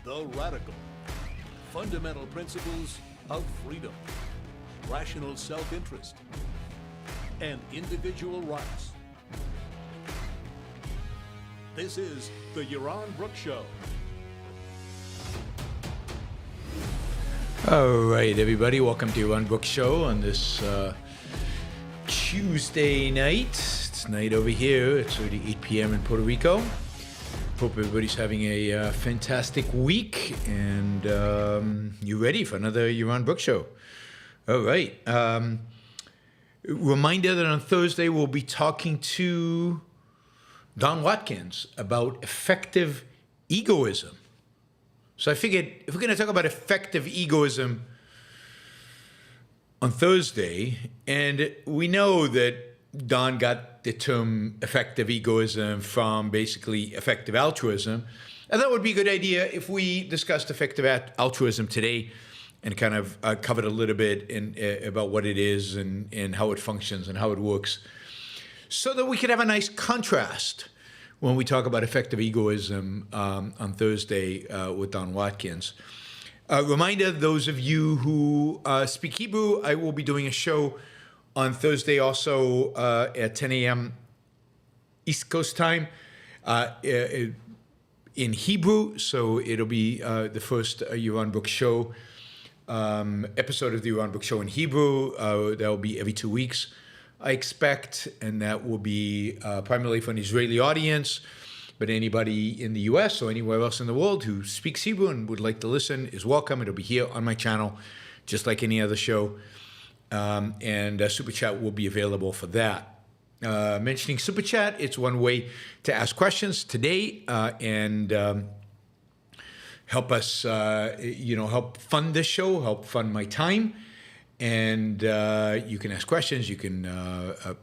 the radical, fundamental principles of freedom, rational self-interest, and individual rights. This is the Yaron Brook Show. All right, everybody, welcome to Yaron Brook Show on this Tuesday night. It's night over here. It's already 8 p.m. in Puerto Rico. Hope everybody's having a fantastic week, and you ready for another Yaron Brook Show. All right. Reminder that on Thursday we'll be talking to Don Watkins about effective egoism. So I figured if we're going to talk about effective egoism on Thursday, and we know that Don got the term effective egoism from basically effective altruism, and that would be a good idea if we discussed effective altruism today and kind of covered a little bit about what it is and how it functions and how it works, so that we could have a nice contrast when we talk about effective egoism on Thursday with Don Watkins. Reminder, those of you who speak Hebrew, I will be doing a show on Thursday also at 10 a.m. East Coast time in Hebrew. So it'll be the first Yaron Brook Show episode of the Yaron Brook Show in Hebrew. That will be every 2 weeks, I expect, and that will be primarily for an Israeli audience, but anybody in the U.S. or anywhere else in the world who speaks Hebrew and would like to listen is welcome. It'll be here on my channel, just like any other show, and Super Chat will be available for that. Mentioning Super Chat, it's one way to ask questions today and help us, help fund this show, help fund my time. And you can ask questions, you can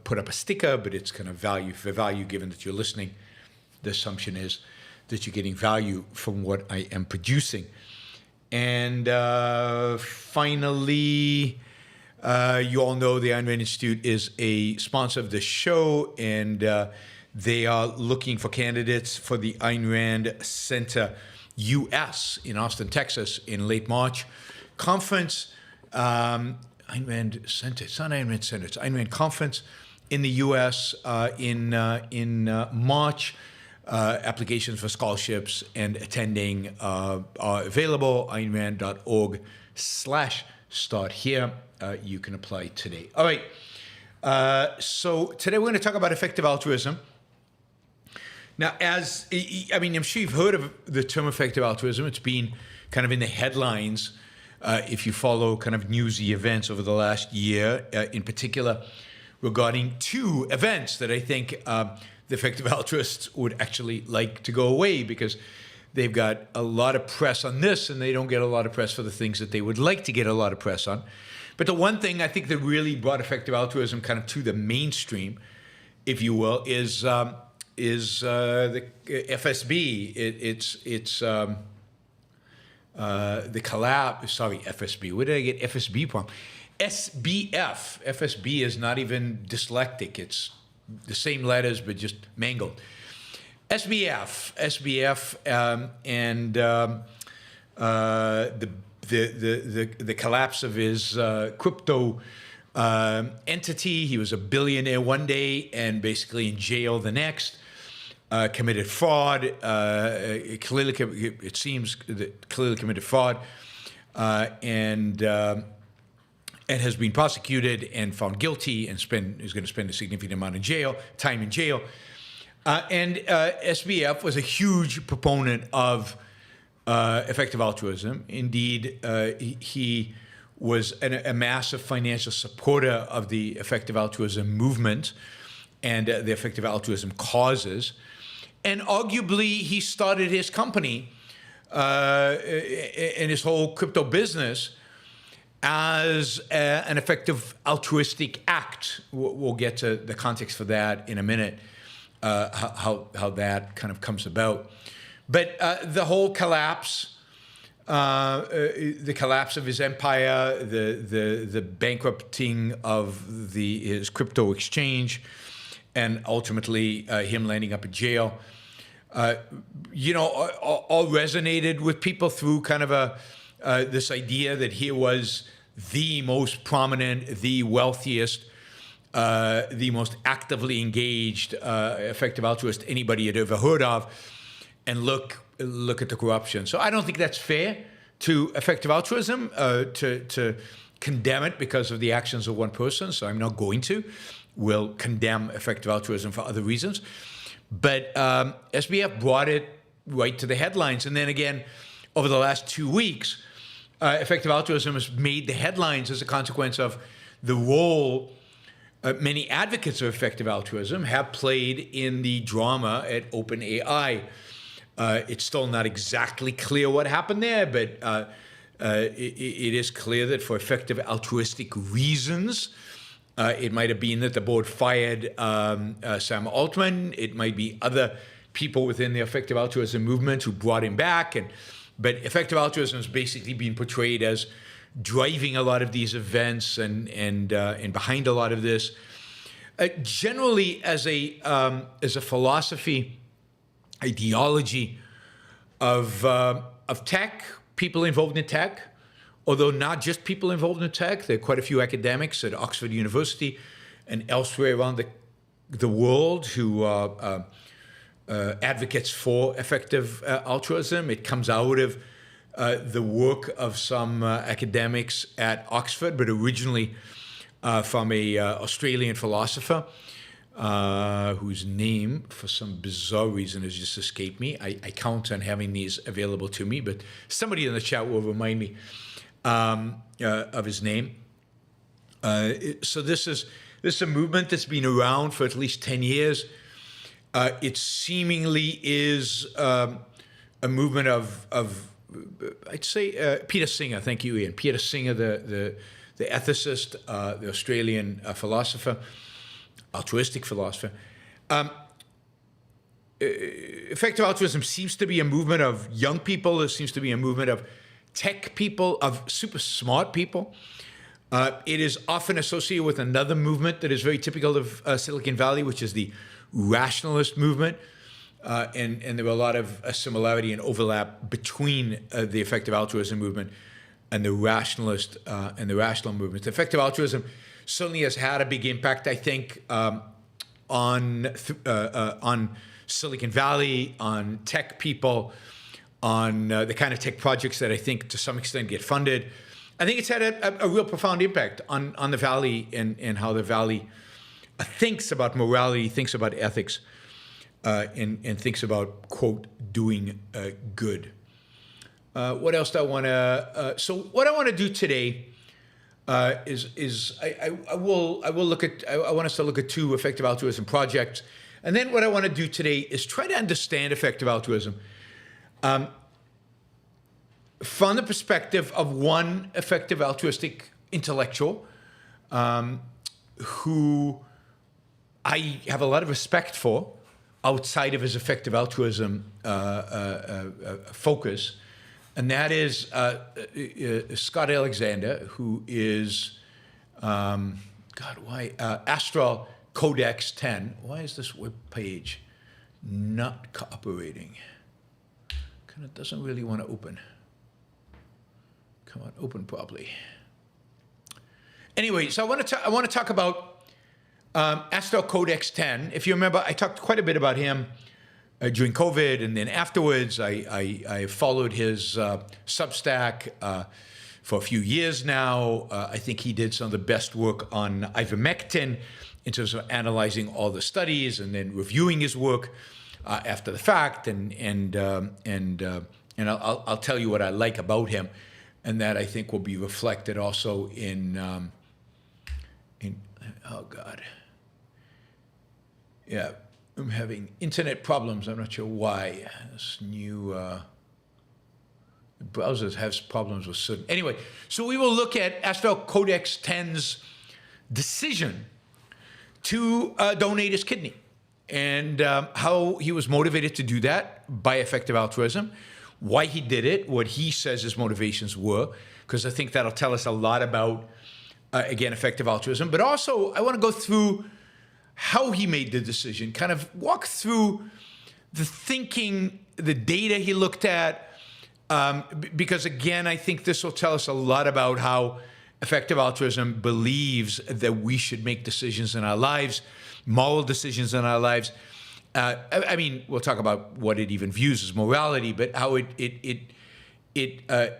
put up a sticker, but it's kind of value given that you're listening. The assumption is that you're getting value from what I am producing. And finally, you all know the Ayn Rand Institute is a sponsor of the show, and they are looking for candidates for the Ayn Rand Center US in Austin, Texas in late March conference. Ayn Rand Center. It's not Ayn Rand Center. It's Ayn Rand Conference in the U.S. in March. Applications for scholarships and attending are available. AynRand.org/start here. You can apply today. All right. So today we're going to talk about effective altruism. Now, I'm sure you've heard of the term effective altruism. It's been kind of in the headlines. If you follow kind of newsy events over the last year, in particular, regarding two events that I think the effective altruists would actually like to go away, because they've got a lot of press on this and they don't get a lot of press for the things that they would like to get a lot of press on. But the one thing I think that really brought effective altruism kind of to the mainstream, if you will, is the FSB. It's the collapse, FSB. Where did I get FSB from? SBF. FSB is not even dyslectic. It's the same letters, but just mangled. SBF, and the collapse of his crypto entity. He was a billionaire one day and basically in jail the next. Committed fraud. It seems that clearly committed fraud, and has been prosecuted and found guilty and is going to spend a significant amount of time in jail. And SBF was a huge proponent of effective altruism. Indeed, he was a massive financial supporter of the effective altruism movement and the effective altruism causes. And arguably, he started his company and his whole crypto business as an effective altruistic act. We'll get to the context for that in a minute, how that kind of comes about. But the whole collapse, the collapse of his empire, the bankrupting of his crypto exchange, and ultimately him landing up in jail, all resonated with people through kind of this idea that here was the most prominent, the wealthiest, the most actively engaged, effective altruist anybody had ever heard of, and look at the corruption. So I don't think that's fair to effective altruism to condemn it because of the actions of one person. So I'm not going to. We'll condemn effective altruism for other reasons. But SBF brought it right to the headlines. And then again, over the last 2 weeks, effective altruism has made the headlines as a consequence of the role many advocates of effective altruism have played in the drama at OpenAI. It's still not exactly clear what happened there, but it is clear that for effective altruistic reasons, it might have been that the board fired Sam Altman. It might be other people within the effective altruism movement who brought him back. But effective altruism has basically been portrayed as driving a lot of these events and behind a lot of this. Generally, as a philosophy, ideology of tech, people involved in tech. Although not just people involved in tech, there are quite a few academics at Oxford University and elsewhere around the world who are advocates for effective altruism. It comes out of the work of some academics at Oxford, but originally from a Australian philosopher whose name, for some bizarre reason, has just escaped me. I count on having these available to me, but somebody in the chat will remind me of his name. So this is a movement that's been around for at least 10 years. It seemingly is a movement of I'd say Peter Singer. Thank you, Ian. Peter Singer, the ethicist, the Australian philosopher, altruistic philosopher. Effective altruism seems to be a movement of young people. It seems to be a movement of tech people, of super smart people. It is often associated with another movement that is very typical of Silicon Valley, which is the rationalist movement. And there were a lot of similarity and overlap between the effective altruism movement and the rationalist and the rational movement. Effective altruism certainly has had a big impact, I think, on Silicon Valley, on tech people, on the kind of tech projects that I think to some extent get funded. I think it's had a real profound impact on the Valley and how the Valley thinks about morality, thinks about ethics, and thinks about, quote, doing good. What else do I want to... so what I want to do today is I want us to look at 2 effective altruism projects. And then what I want to do today is try to understand effective altruism from the perspective of one effective altruistic intellectual who I have a lot of respect for outside of his effective altruism focus. And that is Scott Alexander, who is, Astral Codex 10. Why is this web page not cooperating? It doesn't really want to open. Come on, open properly. Anyway, so I want to talk about Astral Codex 10. If you remember, I talked quite a bit about him during COVID, and then afterwards, I followed his Substack for a few years now. I think he did some of the best work on ivermectin in terms of analyzing all the studies and then reviewing his work after the fact. And I'll tell you what I like about him, and that I think will be reflected also in oh God, yeah. I'm having internet problems. I'm not sure why. This new browsers has problems with certain. Anyway, so we will look at Astral Codex 10's decision to donate his kidney and how he was motivated to do that by effective altruism, why he did it, what he says his motivations were, because I think that'll tell us a lot about, again, effective altruism. But also, I want to go through how he made the decision, kind of walk through the thinking, the data he looked at, because again, I think this will tell us a lot about how effective altruism believes that we should make decisions in our lives, moral decisions in our lives. I mean, we'll talk about what it even views as morality, but how it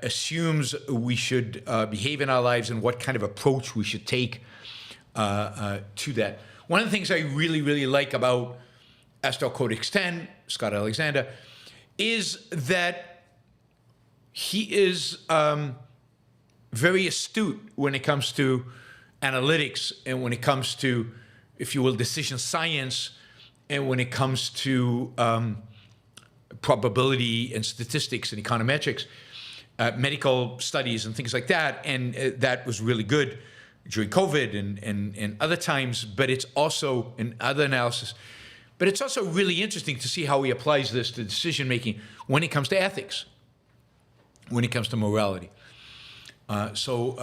assumes we should behave in our lives and what kind of approach we should take to that. One of the things I really, really like about Astral Codex 10, Scott Alexander, is that he is very astute when it comes to analytics and when it comes to, if you will, decision science, and when it comes to probability and statistics and econometrics, medical studies and things like that. And that was really good during COVID and other times, but it's also in other analysis. But it's also really interesting to see how he applies this to decision making when it comes to ethics, when it comes to morality. So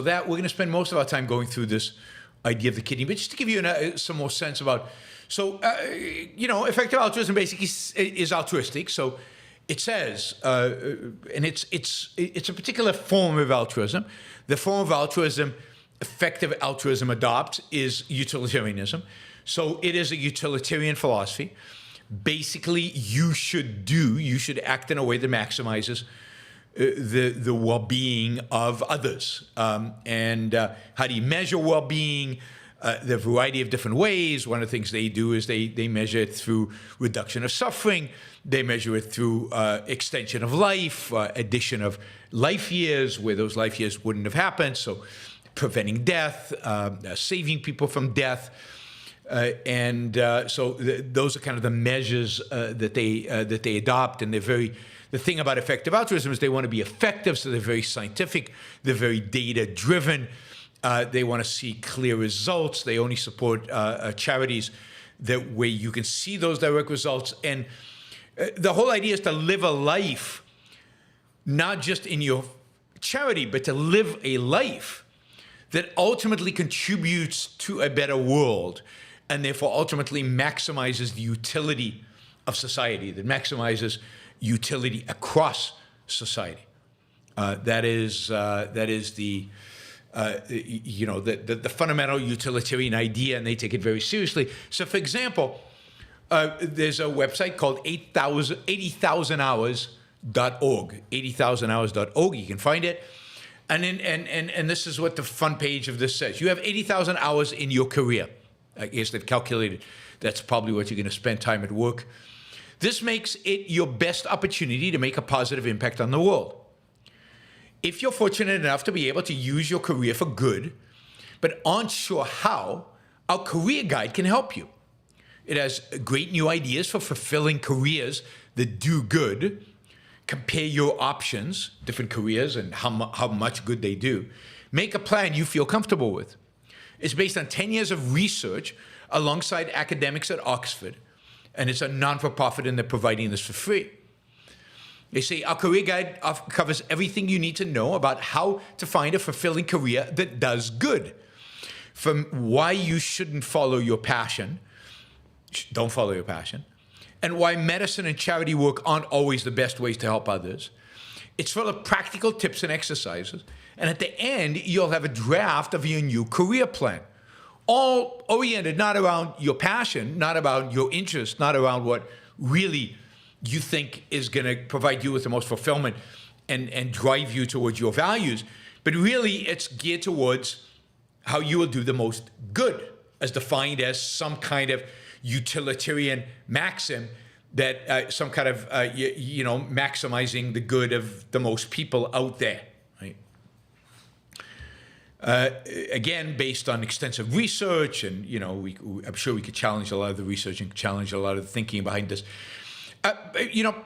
that we're going to spend most of our time going through this idea of the kidney, but just to give you some more sense about. So effective altruism basically is altruistic. So it says, and it's a particular form of altruism. The form of altruism effective altruism adopts is utilitarianism. So it is a utilitarian philosophy. Basically, you should act in a way that maximizes the well-being of others. And how do you measure well-being? There are a variety of different ways. One of the things they do is they measure it through reduction of suffering. They measure it through extension of life, addition of life years where those life years wouldn't have happened. So preventing death, saving people from death. So those are kind of the measures that they adopt, and the thing about effective altruism is they want to be effective, so they're very scientific, they're very data-driven, they want to see clear results, they only support charities where you can see those direct results, and the whole idea is to live a life, not just in your charity, but to live a life that ultimately contributes to a better world, and therefore ultimately maximizes the utility of society, that maximizes utility across society. That is the fundamental utilitarian idea, and they take it very seriously. So, for example, there's a website called 80,000hours.org. 80,000hours.org. You can find it. And this is what the front page of this says. You have 80,000 hours in your career. I guess they've calculated that's probably what you're going to spend time at work. This makes it your best opportunity to make a positive impact on the world. If you're fortunate enough to be able to use your career for good, but aren't sure how, our career guide can help you. It has great new ideas for fulfilling careers that do good. Compare your options, different careers, and how much good they do. Make a plan you feel comfortable with. It's based on 10 years of research alongside academics at Oxford, and it's a non-for-profit, and they're providing this for free. They say our career guide covers everything you need to know about how to find a fulfilling career that does good. From why you shouldn't follow your passion, don't follow your passion, and why medicine and charity work aren't always the best ways to help others. It's full of practical tips and exercises. And at the end, you'll have a draft of your new career plan, all oriented not around your passion, not around your interest, not around what really you think is going to provide you with the most fulfillment and drive you towards your values. But really, it's geared towards how you will do the most good, as defined as some kind of utilitarian maxim that some kind of, maximizing the good of the most people out there. Right? Again, based on extensive research, and I'm sure we could challenge a lot of the research and challenge a lot of the thinking behind this.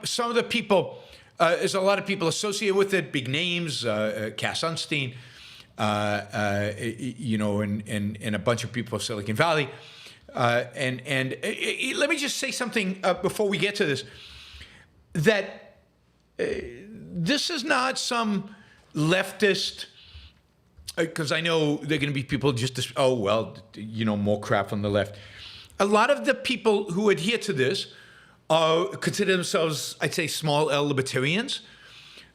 Some of the people, there's a lot of people associated with it, big names, Cass Sunstein, and a bunch of people of Silicon Valley. And let me just say something before we get to this, that this is not some leftist, because I know there are going to be people just, more crap from the left. A lot of the people who adhere to this consider themselves, I'd say, small L libertarians.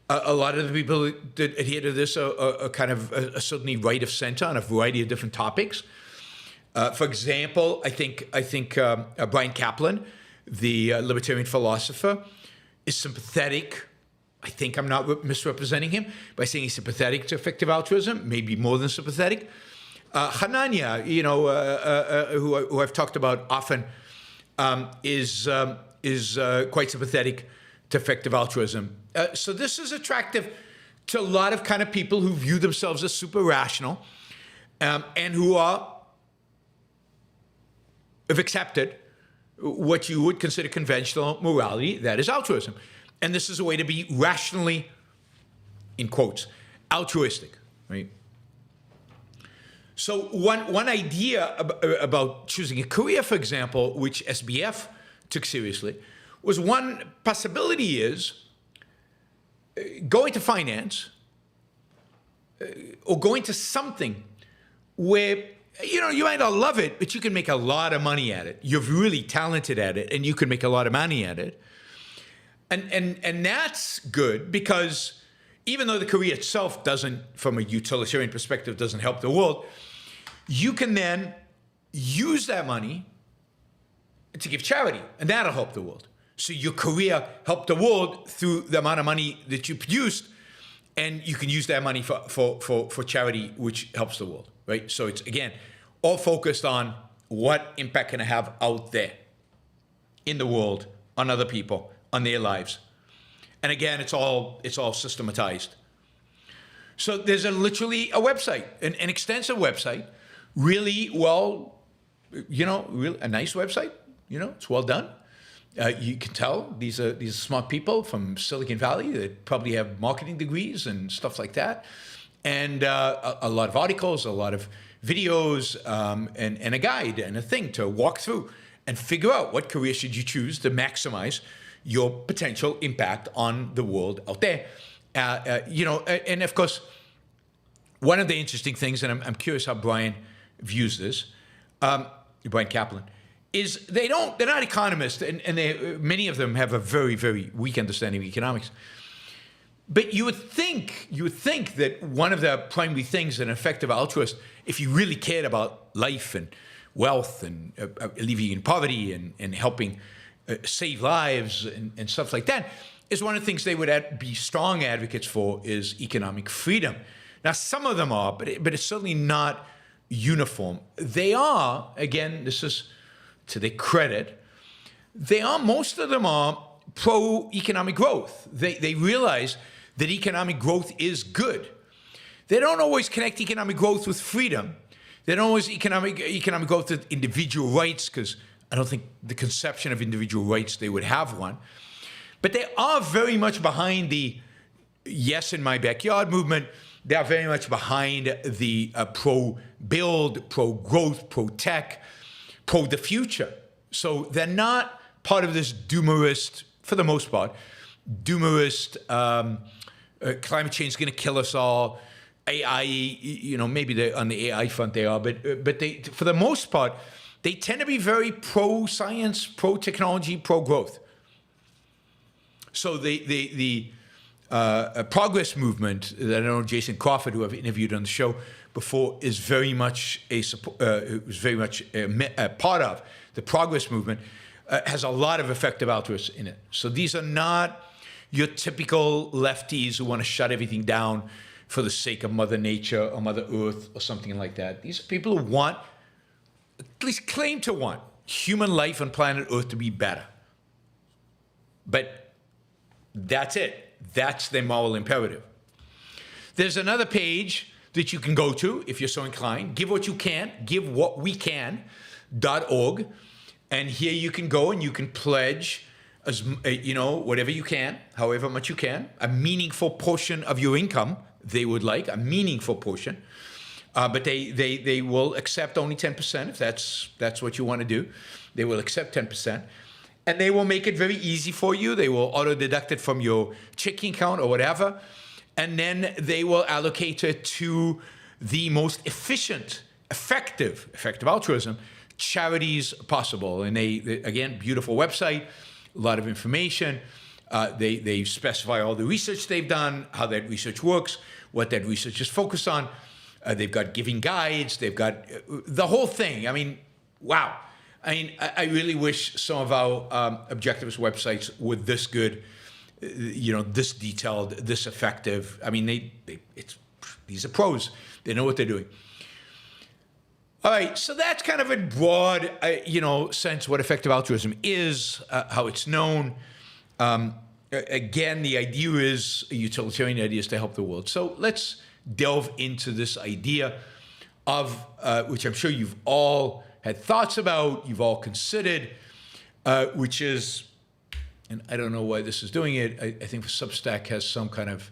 A lot of the people that adhere to this are kind of certainly right of center on a variety of different topics. For example, I think Brian Kaplan, the libertarian philosopher, is sympathetic. I think I'm not misrepresenting him by saying he's sympathetic to effective altruism, maybe more than sympathetic. Hanania, who I've talked about often, is quite sympathetic to effective altruism. So this is attractive to a lot of kind of people who view themselves as super rational and who have accepted what you would consider conventional morality, that is altruism. And this is a way to be rationally, in quotes, altruistic, right? So one idea about choosing a career, for example, which SBF took seriously, was one possibility is going to finance or going to something where, you might not love it, but you can make a lot of money at it. You're really talented at it, and you can make a lot of money at it. And that's good because even though the career itself doesn't, from a utilitarian perspective, doesn't help the world, you can then use that money to give charity, and that'll help the world. So your career helped the world through the amount of money that you produced, and you can use that money for charity, which helps the world, right? So it's, again, all focused on what impact can I have out there in the world, on other people, on their lives. And again, it's all systematized. So there's literally a website, an extensive website, really well, a nice website, it's well done. You can tell these are smart people from Silicon Valley that probably have marketing degrees and stuff like that. And a lot of articles, a lot of videos, and a guide and a thing to walk through and figure out what career should you choose to maximize your potential impact on the world out there. And of course, one of the interesting things, and I'm curious how Brian views this, Brian Kaplan, is they're not economists, and many of them have a very, very weak understanding of economics. But you would think that one of the primary things that an effective altruist, if you really cared about life and wealth and alleviating poverty and helping save lives and stuff like that, is one of the things they would be strong advocates for is economic freedom. Now, some of them are, but it's certainly not uniform. They are, again, this is to their credit, most of them are pro-economic growth. They realize that economic growth is good. They don't always connect economic growth with freedom. They don't always economic growth with individual rights, because I don't think the conception of individual rights, they would have one. But they are very much behind the yes in my backyard movement. They are very much behind the pro-build, pro-growth, pro-tech, pro-the future. So they're not part of this doomerist, for the most part, doomerist, climate change is going to kill us all, AI, maybe on the AI front they are, but they, for the most part, they tend to be very pro-science, pro-technology, pro-growth. So the progress movement that I know Jason Crawford, who I've interviewed on the show before, is very much a part of. The progress movement has a lot of effective altruists in it. So these are not your typical lefties who want to shut everything down for the sake of Mother Nature or Mother Earth or something like that. These are people who want, at least claim to want, human life on planet Earth to be better. But that's it. That's their moral imperative. There's another page that you can go to if you're so inclined. Give what you can, givewhatwecan.org. And here you can go and you can pledge, whatever you can, however much you can, a meaningful portion of your income. They would like a meaningful portion. But they will accept only 10% if that's what you want to do. They will accept 10%. And they will make it very easy for you. They will auto-deduct it from your checking account or whatever. And then they will allocate it to the most effective altruism charities possible. And they again, beautiful website, a lot of information. They specify all the research they've done, how that research works, what that research is focused on. They've got giving guides. They've got the whole thing. I mean, wow. I mean, I really wish some of our objectivist websites were this good, this detailed, this effective. I mean, these are pros. They know what they're doing. All right, so that's kind of a broad, sense what effective altruism is, how it's known. Again, the idea is, a utilitarian idea is to help the world. So let's delve into this idea of, which I'm sure you've all had thoughts about, you've all considered, which is, and I don't know why this is doing it. I think Substack has some kind of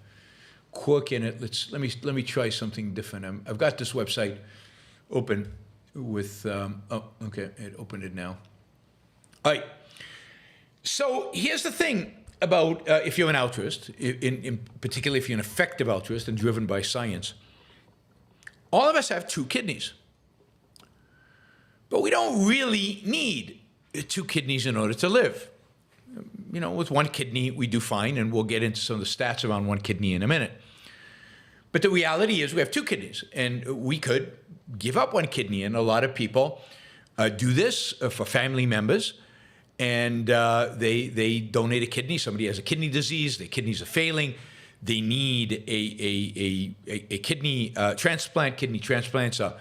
quirk in it. Let me try something different. I've got this website open with, okay, it opened it now. All right. So here's the thing about if you're an altruist, in particularly if you're an effective altruist and driven by science, all of us have two kidneys. But we don't really need two kidneys in order to live. With one kidney, we do fine, and we'll get into some of the stats around one kidney in a minute. But the reality is we have two kidneys, and we could give up one kidney, and a lot of people do this for family members, and they donate a kidney. Somebody has a kidney disease, their kidneys are failing, they need a kidney transplant. Kidney transplants are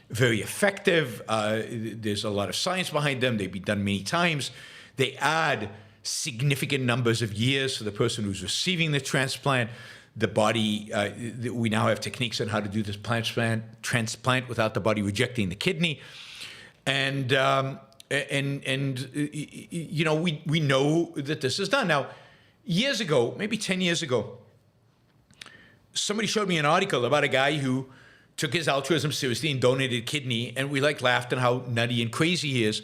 very effective. There's a lot of science behind them. They've been done many times. They add significant numbers of years for the person who's receiving the transplant. The body, we now have techniques on how to do this transplant without the body rejecting the kidney. And we know that this is done. Now, years ago, maybe 10 years ago, somebody showed me an article about a guy who took his altruism seriously and donated a kidney, and we laughed at how nutty and crazy he is,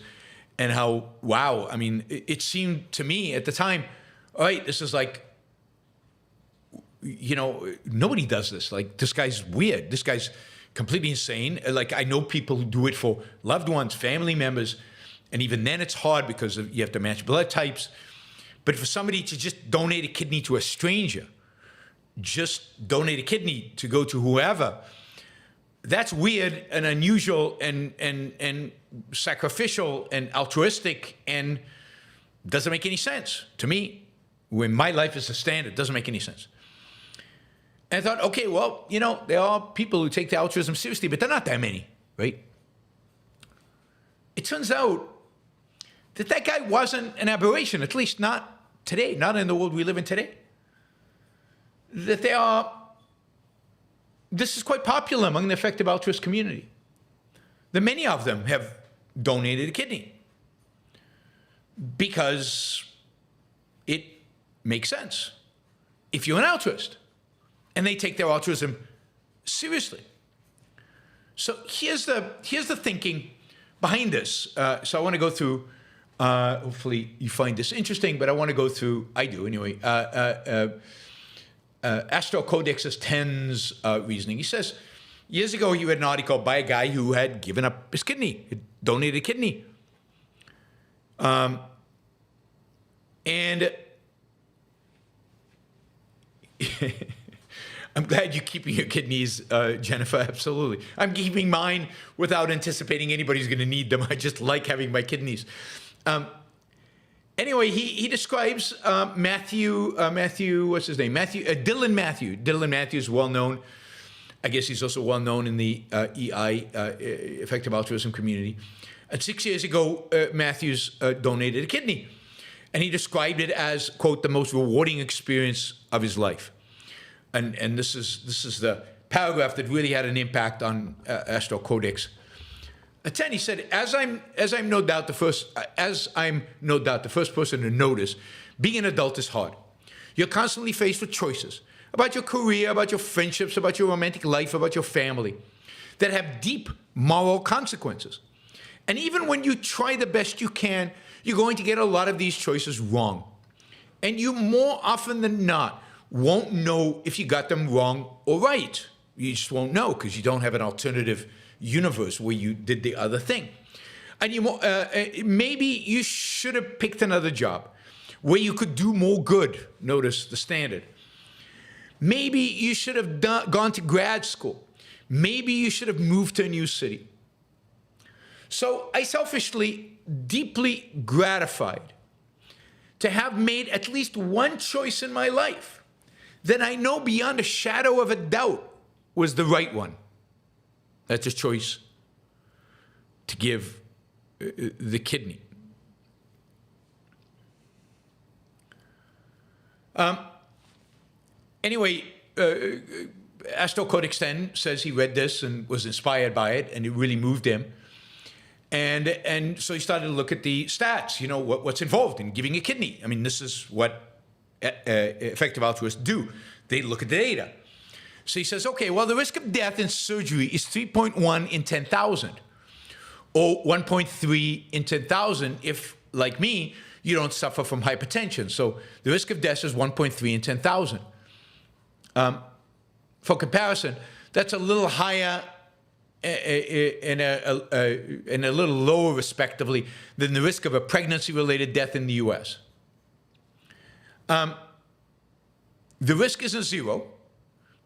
and how, wow, I mean, it seemed to me at the time, all right, this is like, nobody does this. Like, this guy's weird. This guy's completely insane. Like, I know people who do it for loved ones, family members, and even then it's hard because you have to match blood types. But for somebody to just donate a kidney to a stranger, just donate a kidney to go to whoever, that's weird and unusual and sacrificial and altruistic and doesn't make any sense to me. When my life is a standard, it doesn't make any sense. And I thought, okay, well, there are people who take the altruism seriously, but they're not that many, right? It turns out that guy wasn't an aberration, at least not today, not in the world we live in today. That this is quite popular among the effective altruist community. That many of them have donated a kidney because it makes sense if you're an altruist and they take their altruism seriously. So here's the thinking behind this. So I want to go through, hopefully you find this interesting, but I want to go through, I do anyway, Astral Codex's 10's reasoning. He says, years ago you had an article by a guy who had given up his kidney, had donated a kidney. And I'm glad you're keeping your kidneys, Jennifer, absolutely. I'm keeping mine without anticipating anybody's going to need them. I just like having my kidneys. Anyway, he describes Matthew, what's his name? Dylan Matthew. Dylan Matthew is well known. I guess he's also well known in the EI, effective altruism community. And 6 years ago, Matthews donated a kidney. And he described it as, quote, the most rewarding experience of his life. And this is the paragraph that really had an impact on Astral Codex. 10, he said, as I'm no doubt the first person to notice, being an adult is hard. You're constantly faced with choices about your career, about your friendships, about your romantic life, about your family that have deep moral consequences. And even when you try the best you can, you're going to get a lot of these choices wrong. And you more often than not won't know if you got them wrong or right. You just won't know because you don't have an alternative universe where you did the other thing. And maybe you should have picked another job. where you could do more good. Notice the standard. Maybe you should have gone to grad school. Maybe you should have moved to a new city. So I selfishly, deeply gratified to have made at least one choice in my life that I know beyond a shadow of a doubt was the right one. That's a choice to give the kidney. Anyway, Astro Codexten says he read this and was inspired by it, and it really moved him. And so he started to look at the stats, you know, what's involved in giving a kidney. I mean, this is what effective altruists do. They look at the data. So he says, okay, well, the risk of death in surgery is 3.1 in 10,000, or 1.3 in 10,000 if, like me, you don't suffer from hypertension. So the risk of death is 1.3 in 10,000. For comparison, that's a little higher and a little lower, respectively, than the risk of a pregnancy-related death in the U.S. The risk isn't zero.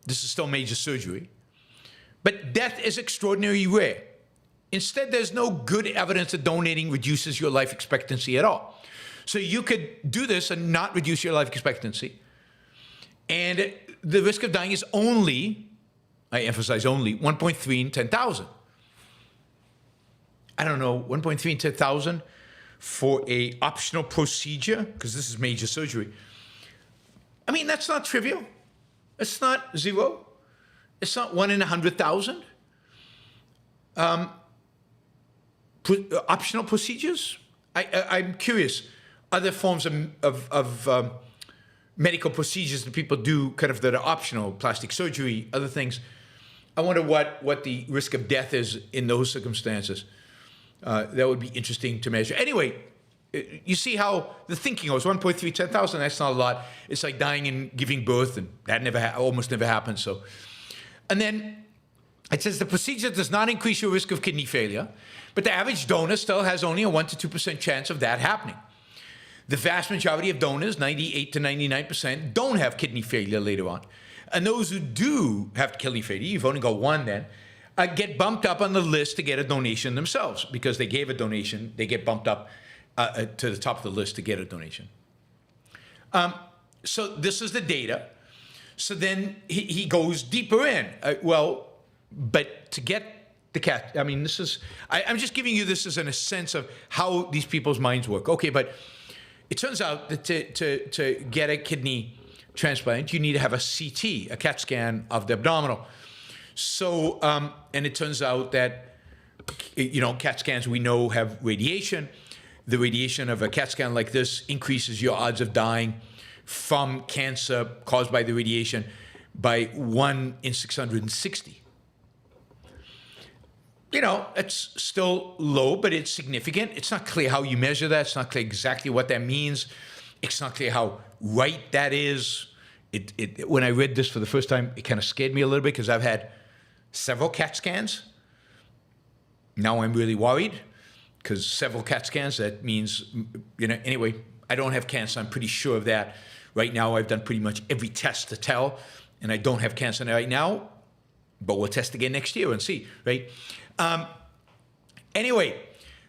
This is still major surgery. But death is extraordinarily rare. Instead, there's no good evidence that donating reduces your life expectancy at all. So you could do this and not reduce your life expectancy. And the risk of dying is only, I emphasize only, 1.3 in 10,000. I don't know, 1.3 in 10,000 for a optional procedure, because this is major surgery. I mean, that's not trivial. It's not zero. It's not 1 in 100,000. Optional procedures? I'm curious. Other forms of medical procedures that people do kind of that are optional, plastic surgery, other things. I wonder what the risk of death is in those circumstances. That would be interesting to measure. Anyway, you see how the thinking goes. 1.3, 10,000, that's not a lot. It's like dying and giving birth, and that almost never happens. So, and then it says the procedure does not increase your risk of kidney failure, but the average donor still has only a 1 to 2% chance of that happening. The vast majority of donors, 98 to 99%, don't have kidney failure later on. And those who do have kidney failure, you've only got one then, get bumped up on the list to get a donation themselves. Because they gave a donation, they get bumped up to the top of the list to get a donation. So this is the data. So then he goes deeper in. But to get the cat, I mean, this is, I'm just giving you this as a sense of how these people's minds work. Okay, but it turns out that to get a kidney transplant, you need to have a CT, a CAT scan of the abdominal. So, and it turns out that, you know, CAT scans we know have radiation. The radiation of a CAT scan like this increases your odds of dying from cancer caused by the radiation by 1 in 660. You know, it's still low, but it's significant. It's not clear how you measure that. It's not clear exactly what that means. It's not clear how right that is. When I read this for the first time, it kind of scared me a little bit because I've had several CAT scans. Now I'm really worried because several CAT scans, that means, you know, anyway, I don't have cancer. I'm pretty sure of that. Right now, I've done pretty much every test to tell, and I don't have cancer right now, but we'll test again next year and see, right? Anyway,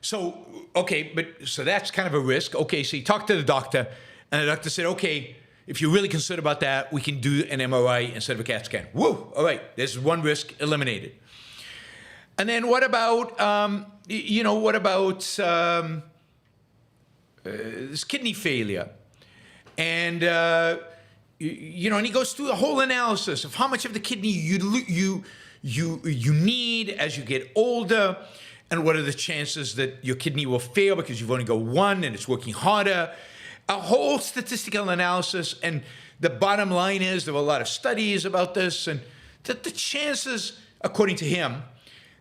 so, okay, so that's kind of a risk. Okay, so you talk to the doctor, and the doctor said, okay, if you're really concerned about that, we can do an MRI instead of a CAT scan. Woo, all right, there's one risk eliminated. And then what about, this kidney failure? And, and he goes through a whole analysis of how much of the kidney you need as you get older, and what are the chances that your kidney will fail because you've only got one and it's working harder. A whole statistical analysis, and the bottom line is there were a lot of studies about this, and that the chances, according to him,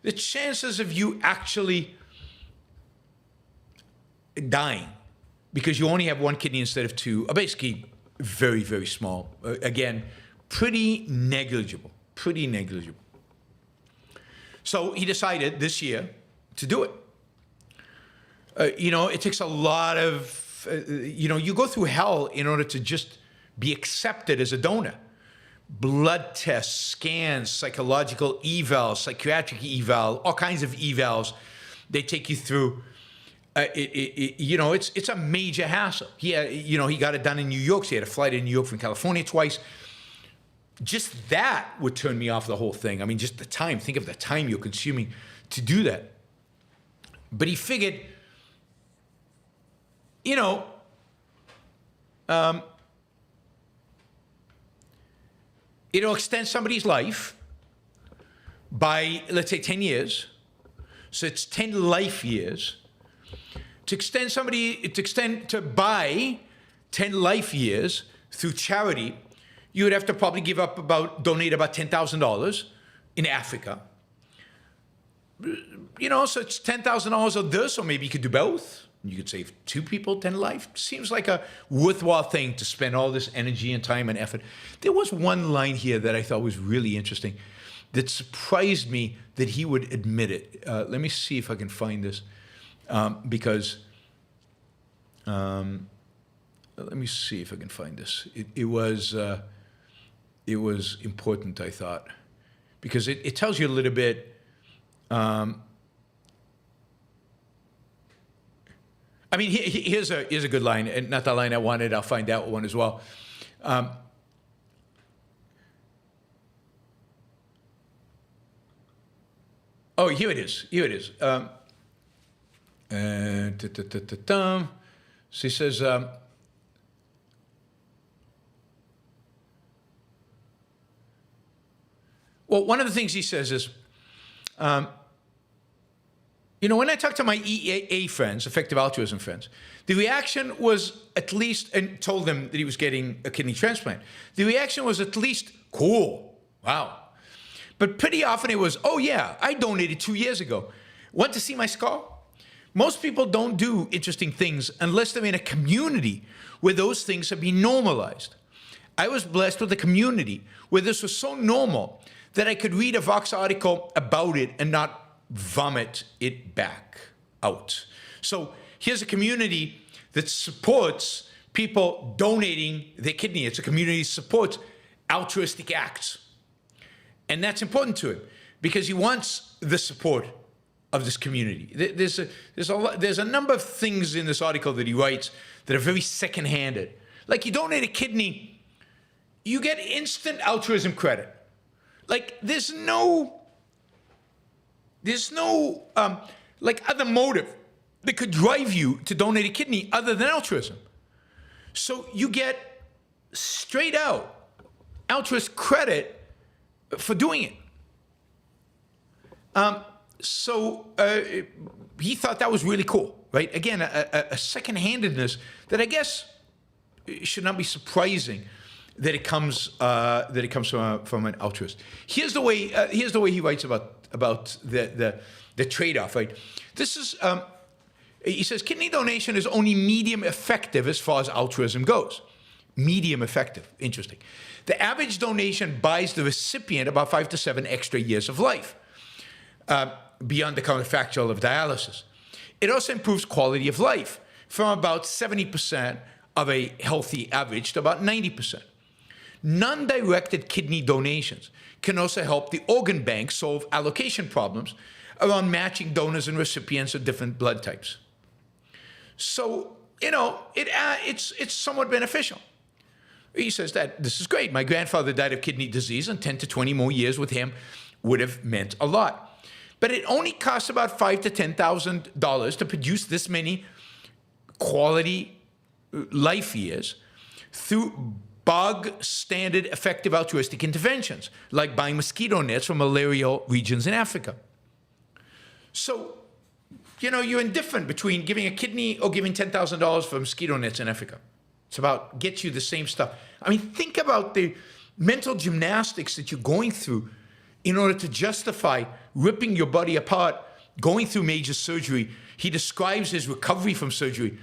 the chances of you actually dying because you only have one kidney instead of two are basically very, very small. Again, pretty negligible. So he decided this year to do it. It takes a lot of you go through hell in order to just be accepted as a donor. Blood tests, scans, psychological evals, psychiatric eval, all kinds of evals they take you through. It's a major hassle. He got it done in New York. So he had a flight in New York from California twice. Just that would turn me off the whole thing. I mean, just the time. Think of the time you're consuming to do that. But he figured, it'll extend somebody's life by, let's say, 10 years. So it's 10 life years. To buy 10 life years through charity, you would have to probably donate about $10,000 in Africa. So it's $10,000 of this, or maybe you could do both. You could save 2 people 10 life. Seems like a worthwhile thing to spend all this energy and time and effort. There was one line here that I thought was really interesting that surprised me that he would admit it. Let me see if I can find this. Because let me see if I can find this. It was important, I thought, because it tells you a little bit. Here's a good line, and not the line I wanted. I'll find that one as well. Here it is. So he says, one of the things he says is, when I talk to my EAA friends, effective altruism friends, the reaction was at least, and told them that he was getting a kidney transplant, the reaction was at least, cool, wow. But pretty often it was, oh yeah, I donated 2 years ago. Want to see my scar? Most people don't do interesting things unless they're in a community where those things have been normalized. I was blessed with a community where this was so normal that I could read a Vox article about it and not vomit it back out. So here's a community that supports people donating their kidney. It's a community that supports altruistic acts. And that's important to him because he wants the support of this community. There's a number of things in this article that he writes that are very second-handed. Like, you donate a kidney, you get instant altruism credit. Like, there's no other motive that could drive you to donate a kidney other than altruism. So you get straight out altruist credit for doing it. He thought that was really cool, right? Again, a second-handedness that I guess should not be surprising that it comes from an altruist. Here's the way he writes about the trade-off, right? This is he says kidney donation is only medium effective as far as altruism goes. Medium effective, interesting. The average donation buys the recipient about 5 to 7 extra years of life, beyond the counterfactual of dialysis. It also improves quality of life from about 70% of a healthy average to about 90%. Non-directed kidney donations can also help the organ bank solve allocation problems around matching donors and recipients of different blood types. So, it's somewhat beneficial. He says that this is great. My grandfather died of kidney disease, and 10 to 20 more years with him would have meant a lot. But it only costs about $5,000 to $10,000 to produce this many quality life years through bog standard effective altruistic interventions, like buying mosquito nets from malarial regions in Africa. So, you're indifferent between giving a kidney or giving $10,000 for mosquito nets in Africa. It's about get you the same stuff. I mean, think about the mental gymnastics that you're going through in order to justify ripping your body apart, going through major surgery. He describes his recovery from surgery,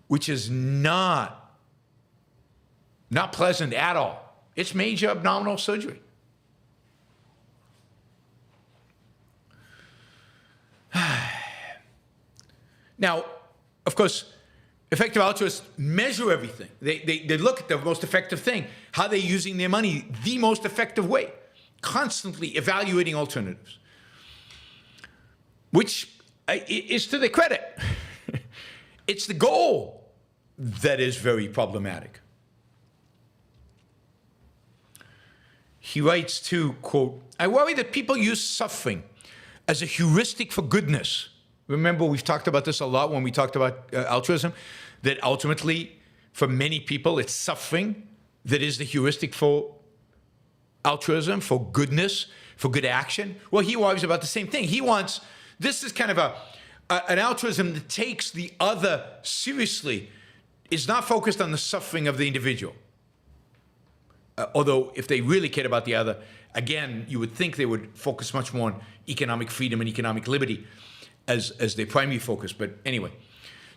which is not pleasant at all. It's major abdominal surgery. Now, of course, Effective altruists measure everything. They look at the most effective thing, how they're using their money the most effective way, constantly evaluating alternatives, which is to their credit. It's the goal that is very problematic. He writes too, quote, "I worry that people use suffering as a heuristic for goodness." Remember, we've talked about this a lot when we talked about altruism, that ultimately, for many people, it's suffering that is the heuristic for altruism, for goodness, for good action. Well, he worries about the same thing. He wants, this is kind of an altruism that takes the other seriously, is not focused on the suffering of the individual. Although, if they really cared about the other, again, you would think they would focus much more on economic freedom and economic liberty as their primary focus. But anyway,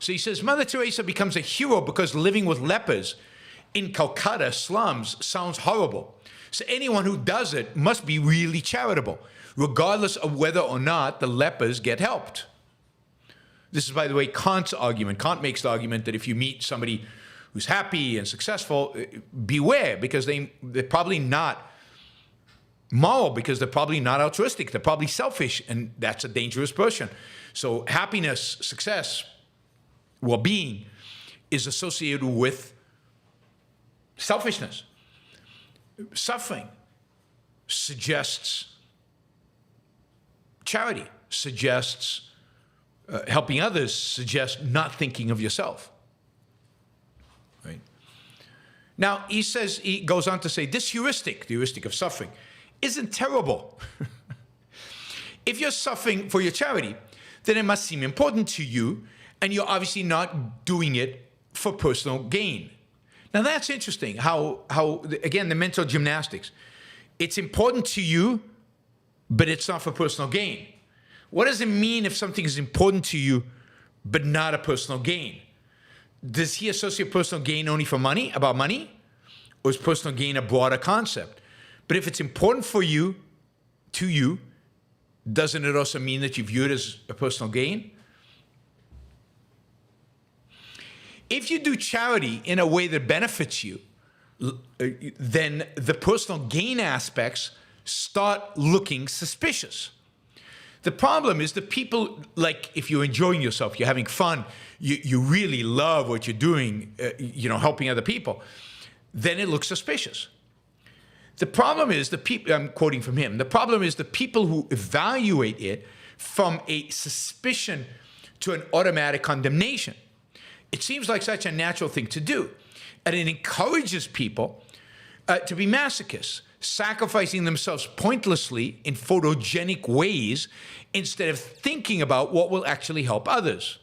so he says, Mother Teresa becomes a hero because living with lepers in Calcutta slums sounds horrible. So anyone who does it must be really charitable, regardless of whether or not the lepers get helped. This is, by the way, Kant's argument. Kant makes the argument that if you meet somebody who's happy and successful, beware, because they're probably not moral, because they're probably not altruistic. They're probably selfish, and that's a dangerous person. So happiness, success, well-being is associated with selfishness. Suffering suggests charity, suggests helping others, suggests not thinking of yourself. Right? Now, he goes on to say, this heuristic, the heuristic of suffering, isn't terrible. If you're suffering for your charity, then it must seem important to you, and you're obviously not doing it for personal gain. Now that's interesting, how again, the mental gymnastics. It's important to you, but it's not for personal gain. What does it mean if something is important to you, but not a personal gain? Does he associate personal gain only for money, about money? Or is personal gain a broader concept? But if it's important for you, to you, doesn't it also mean that you view it as a personal gain? If you do charity in a way that benefits you, then the personal gain aspects start looking suspicious. The problem is that people, like if you're enjoying yourself, you're having fun, you really love what you're doing, helping other people, then it looks suspicious. The problem is the people, I'm quoting from him, the problem is the people who evaluate it from a suspicion to an automatic condemnation. It seems like such a natural thing to do. And it encourages people to be masochists, sacrificing themselves pointlessly in photogenic ways instead of thinking about what will actually help others.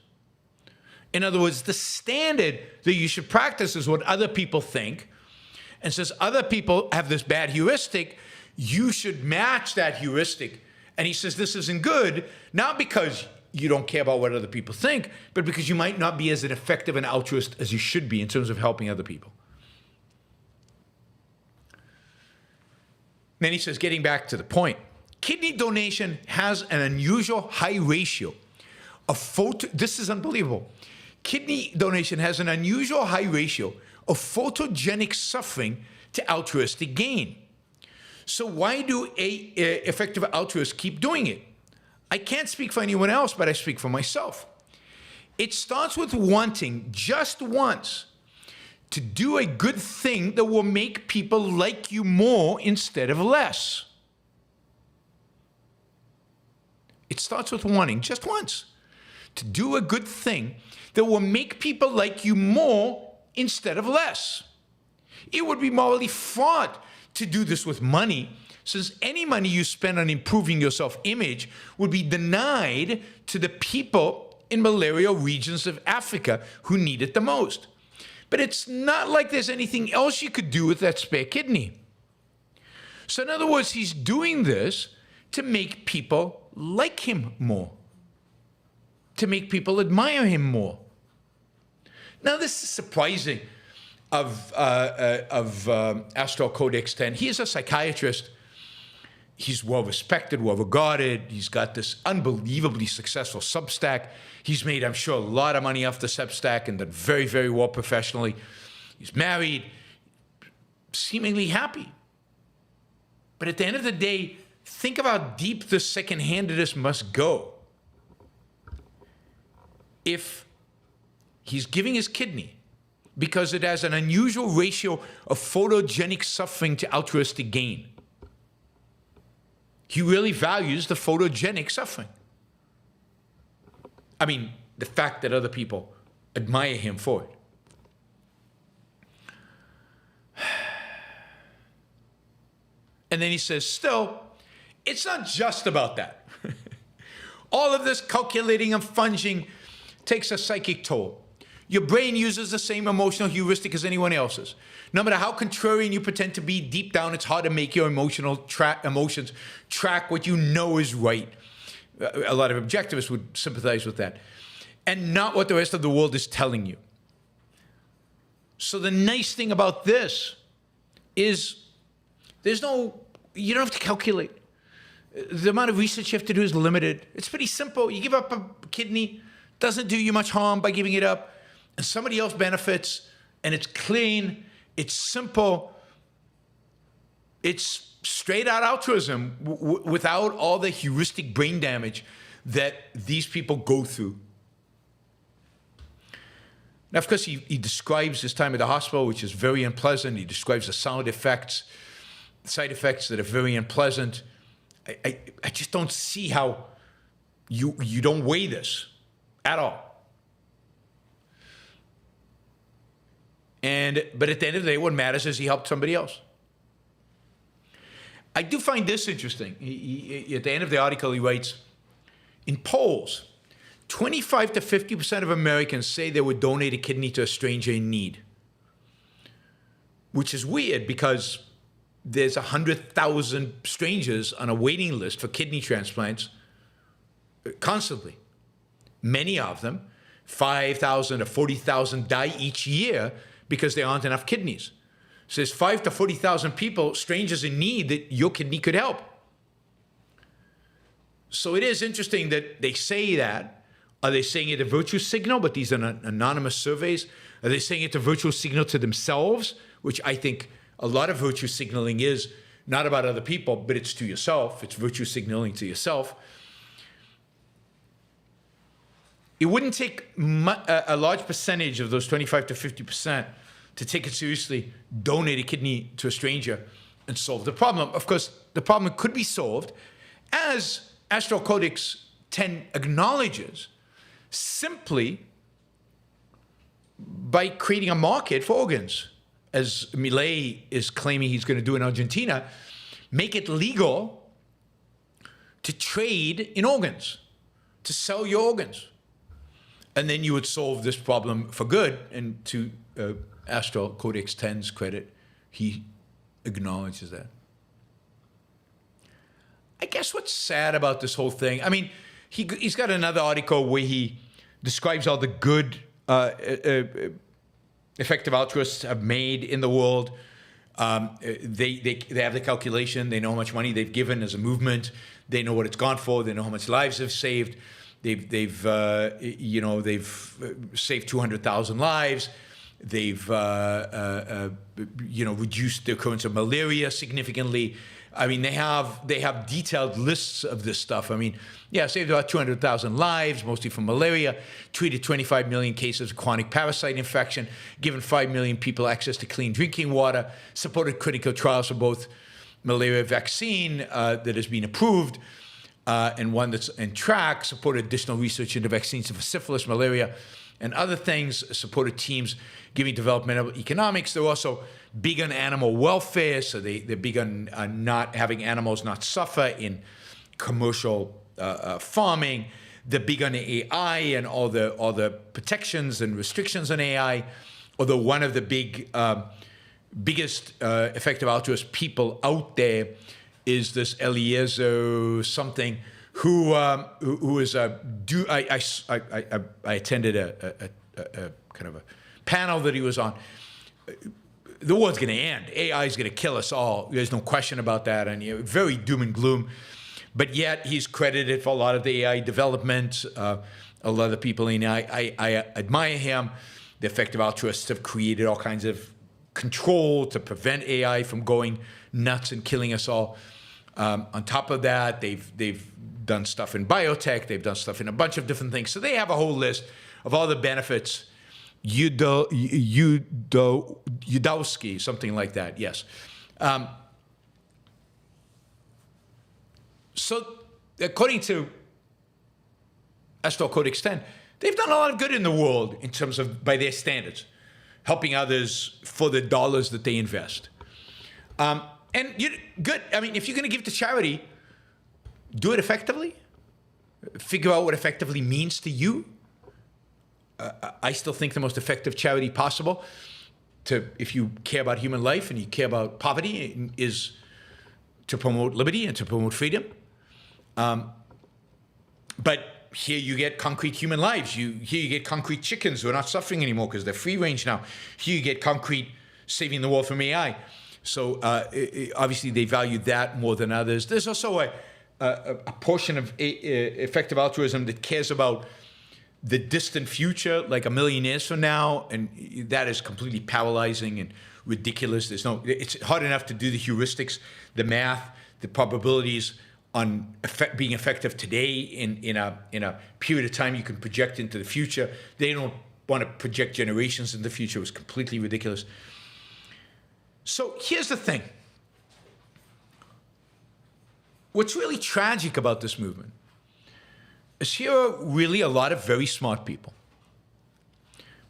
In other words, the standard that you should practice is what other people think. And since other people have this bad heuristic, you should match that heuristic. And he says this isn't good, not because you don't care about what other people think, but because you might not be as an effective an altruist as you should be in terms of helping other people. Then he says, getting back to the point, kidney donation has an unusual high ratio of this is unbelievable. Kidney donation has an unusual high ratio of photogenic suffering to altruistic gain. So why do effective altruists keep doing it? I can't speak for anyone else, but I speak for myself. It starts with wanting just once to do a good thing that will make people like you more instead of less. It starts with wanting just once to do a good thing that will make people like you more instead of less. It would be morally fraught to do this with money, since any money you spend on improving your self-image would be denied to the people in malarial regions of Africa who need it the most. But it's not like there's anything else you could do with that spare kidney. So in other words, he's doing this to make people like him more, to make people admire him more. Now this is surprising of Astral Codex 10. He is a psychiatrist, He's well respected, well regarded. He's got this unbelievably successful Substack. He's made, I'm sure, a lot of money off the Substack and done very, very well professionally. He's married, seemingly happy. But at the end of the day, think of how deep the second-handedness must go. If he's giving his kidney because it has an unusual ratio of photogenic suffering to altruistic gain, he really values the photogenic suffering. I mean, the fact that other people admire him for it. And then he says, still, it's not just about that. All of this calculating and funging takes a psychic toll. Your brain uses the same emotional heuristic as anyone else's. No matter how contrarian you pretend to be, deep down it's hard to make your emotions track what you know is right. A lot of objectivists would sympathize with that. And not what the rest of the world is telling you. So the nice thing about this is you don't have to calculate. The amount of research you have to do is limited. It's pretty simple. You give up a kidney, doesn't do you much harm by giving it up, and somebody else benefits, and it's clean, it's simple, it's straight out altruism without all the heuristic brain damage that these people go through. Now, of course, he describes his time at the hospital, which is very unpleasant. He describes the side effects that are very unpleasant. I just don't see how you don't weigh this at all. But at the end of the day, what matters is he helped somebody else. I do find this interesting. At the end of the article, he writes, in polls, 25 to 50% of Americans say they would donate a kidney to a stranger in need, which is weird because there's 100,000 strangers on a waiting list for kidney transplants constantly. Many of them, 5,000 or 40,000, die each year because there aren't enough kidneys. So there's 5 to 40,000 people, strangers in need, that your kidney could help. So it is interesting that they say that. Are they saying it a virtue signal, but these are anonymous surveys? Are they saying it a virtue signal to themselves, which I think a lot of virtue signaling is not about other people, but it's to yourself. It's virtue signaling to yourself. It wouldn't take a large percentage of those 25 to 50% to take it seriously, donate a kidney to a stranger, and solve the problem. Of course, the problem could be solved, as Astral Codex 10 acknowledges, simply by creating a market for organs, as Milei is claiming he's going to do in Argentina. Make it legal to trade in organs, to sell your organs. And then you would solve this problem for good. And to Astral Codex 10's credit, he acknowledges that. I guess what's sad about this whole thing, I mean, he's got another article where he describes all the good effective altruists have made in the world. They have the calculation. They know how much money they've given as a movement. They know what it's gone for. They know how much lives they've saved. They've saved 200,000 lives. They've reduced the occurrence of malaria significantly. I mean, they have detailed lists of this stuff. I mean, yeah, saved about 200,000 lives, mostly from malaria, treated 25 million cases of chronic parasite infection, given 5 million people access to clean drinking water, supported critical trials for both malaria vaccine that has been approved and one that's in track, supported additional research into vaccines for syphilis, malaria, and other things, supported teams giving developmental economics. They're also big on animal welfare, so they're big on not having animals not suffer in commercial farming. They're big on AI and all the protections and restrictions on AI. Although one of the biggest effective altruist people out there is this Eliezer something who is I attended a kind of a panel that he was on. the world's going to end. AI is going to kill us all. There's no question about that. And very doom and gloom. But yet he's credited for a lot of the AI development. A lot of the people in AI, I admire him. The effective altruists have created all kinds of control to prevent AI from going nuts and killing us all. On top of that, they've done stuff in biotech. They've done stuff in a bunch of different things. So they have a whole list of all the benefits. Udowski, something like that. Yes. So according to Astral Codex 10, they've done a lot of good in the world in terms of, by their standards, helping others for the dollars that they invest. And good. I mean, if you're going to give to charity, do it effectively. Figure out what effectively means to you. I still think the most effective charity possible, if you care about human life and you care about poverty, is to promote liberty and to promote freedom. But here you get concrete human lives. Here you get concrete chickens who are not suffering anymore because they're free range now. Here you get concrete saving the world from AI. So obviously they value that more than others. There's also a portion of effective altruism that cares about the distant future, like 1 million years from now, and that is completely paralyzing and ridiculous. It's hard enough to do the heuristics, the math, the probabilities on being effective today in a period of time you can project into the future. They don't want to project generations in the future. It was completely ridiculous. So here's the thing. What's really tragic about this movement is here are really a lot of very smart people.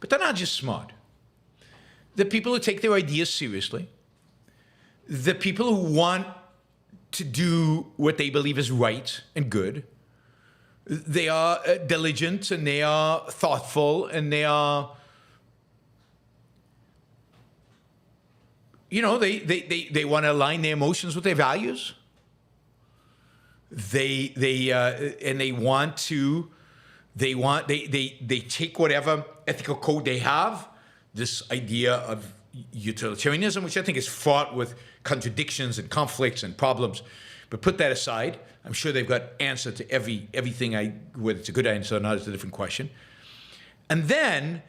But they're not just smart. They're people who take their ideas seriously. They're people who want to do what they believe is right and good. They are diligent and they are thoughtful and they are, they want to align their emotions with their values. They take whatever ethical code they have, this idea of utilitarianism, which I think is fraught with contradictions and conflicts and problems. But put that aside. I'm sure they've got answer to everything, whether it's a good answer or not is a different question. And then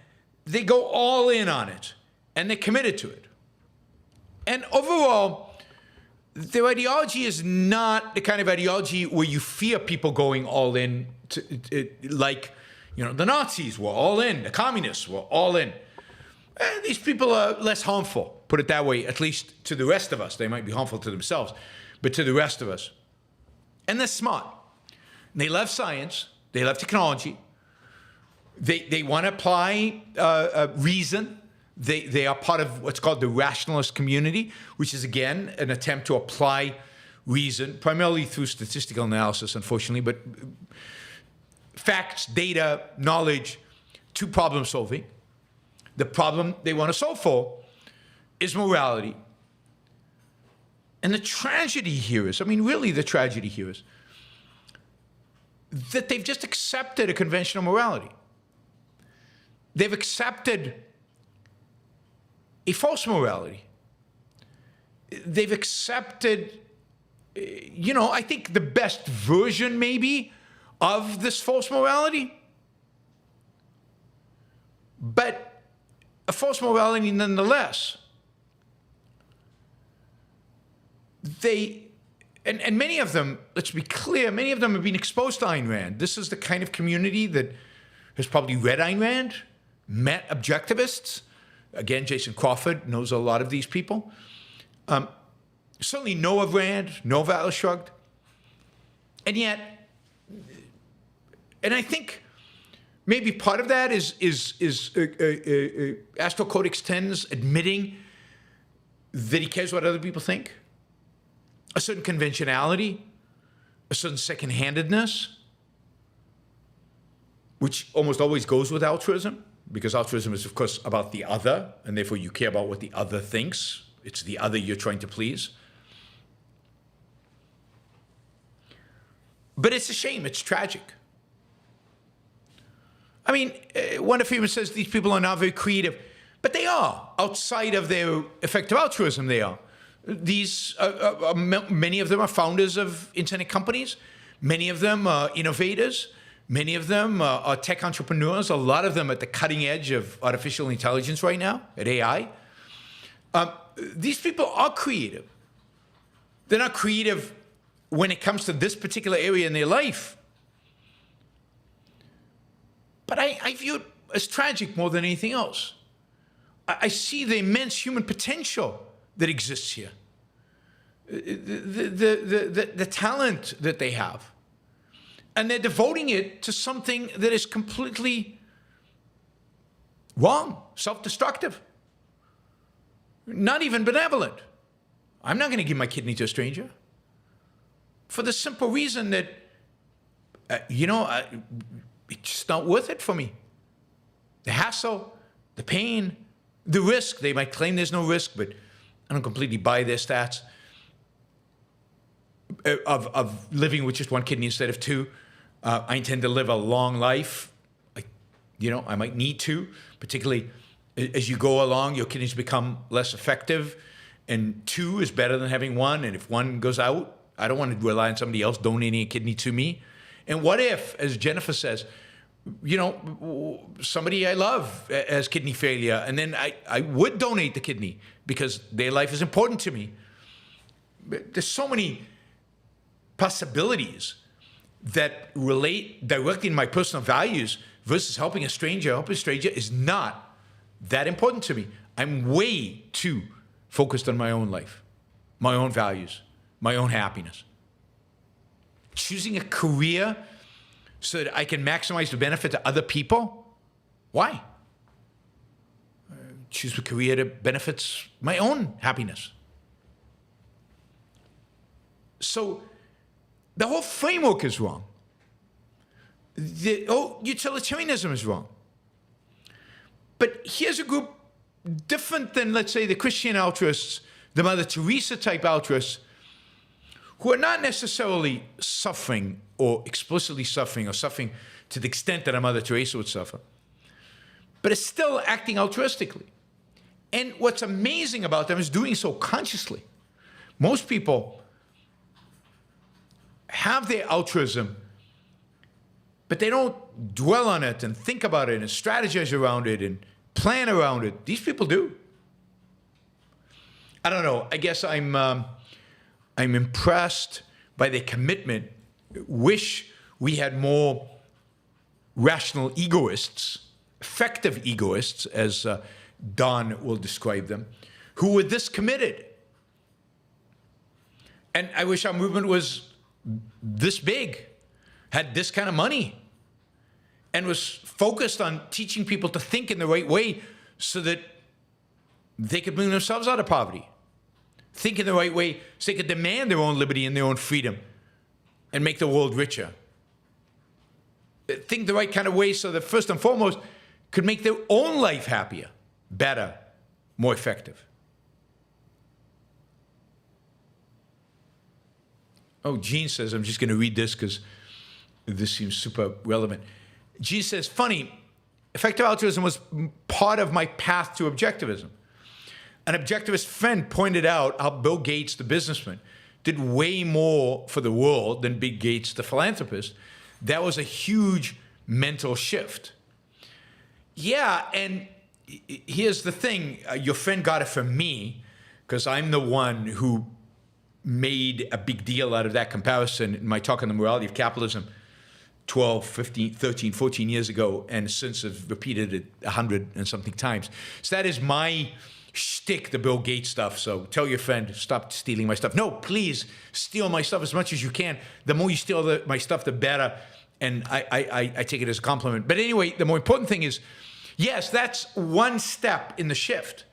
they go all in on it, and they're committed to it. And overall, their ideology is not the kind of ideology where you fear people going all in, like, the Nazis were all in, the communists were all in. These people are less harmful, put it that way, at least to the rest of us. They might be harmful to themselves, but to the rest of us. And they're smart. They love science. They love technology. They want to apply reason. They are part of what's called the rationalist community, which is, again, an attempt to apply reason, primarily through statistical analysis, unfortunately, but facts, data, knowledge, to problem solving. The problem they want to solve for is morality. And the tragedy here is, really the tragedy here is that they've just accepted a conventional morality. They've accepted a false morality. They've accepted, I think the best version maybe of this false morality, but a false morality nonetheless. And many of them, let's be clear, many of them have been exposed to Ayn Rand. This is the kind of community that has probably read Ayn Rand, met objectivists. Again, Jason Crawford knows a lot of these people. Certainly know of Rand, know of Atlas Shrugged. And yet, and I think maybe part of that is Astral Codex 10's admitting that he cares what other people think. A certain conventionality, a certain second-handedness, which almost always goes with altruism, because altruism is, of course, about the other, and therefore you care about what the other thinks. It's the other you're trying to please. But it's a shame. It's tragic. Wanda Freeman says these people are not very creative. But they are. Outside of their effective altruism, they are. These, many of them are founders of internet companies. Many of them are innovators. Many of them are tech entrepreneurs. A lot of them at the cutting edge of artificial intelligence right now, at AI. These people are creative. They're not creative when it comes to this particular area in their life. But I view it as tragic more than anything else. I see the immense human potential that exists here. The talent that they have. And they're devoting it to something that is completely wrong, self-destructive, not even benevolent. I'm not going to give my kidney to a stranger for the simple reason that, it's just not worth it for me. The hassle, the pain, the risk. They might claim there's no risk, but I don't completely buy their stats of living with just one kidney instead of two. I intend to live a long life. I might need to, particularly as you go along, your kidneys become less effective, and two is better than having one. And if one goes out, I don't want to rely on somebody else donating a kidney to me. And what if, as Jennifer says, somebody I love has kidney failure, and then I would donate the kidney because their life is important to me. But there's so many possibilities that relate directly to my personal values versus helping a stranger. Helping a stranger is not that important to me. I'm way too focused on my own life, my own values, my own happiness. Choosing a career so that I can maximize the benefit to other people? Why? Choose a career that benefits my own happiness. So the whole framework is wrong. Utilitarianism is wrong. But here's a group different than, let's say, the Christian altruists, the Mother Teresa type altruists, who are not necessarily suffering or explicitly suffering or suffering to the extent that a Mother Teresa would suffer, but is still acting altruistically. And what's amazing about them is doing so consciously. Most people have their altruism, but they don't dwell on it and think about it and strategize around it and plan around it. These people do. I don't know. I guess I'm impressed by their commitment. Wish we had more rational egoists, effective egoists, as Don will describe them, who were this committed. And I wish our movement was this big, had this kind of money, and was focused on teaching people to think in the right way so that they could bring themselves out of poverty. Think in the right way so they could demand their own liberty and their own freedom and make the world richer. Think the right kind of way so that, first and foremost, could make their own life happier, better, more effective. Oh, Jean says, I'm just going to read this because this seems super relevant. Jean says, funny, effective altruism was part of my path to objectivism. An objectivist friend pointed out how Bill Gates, the businessman, did way more for the world than Bill Gates, the philanthropist. That was a huge mental shift. Yeah, and here's the thing. Your friend got it from me because I'm the one who made a big deal out of that comparison in my talk on the morality of capitalism 12, 15, 13, 14 years ago, and since have repeated it 100 and something times. So that is my shtick, the Bill Gates stuff. So tell your friend, stop stealing my stuff. No, please steal my stuff as much as you can. The more you steal my stuff, the better. And I take it as a compliment. But anyway, the more important thing is, yes, that's one step in the shift.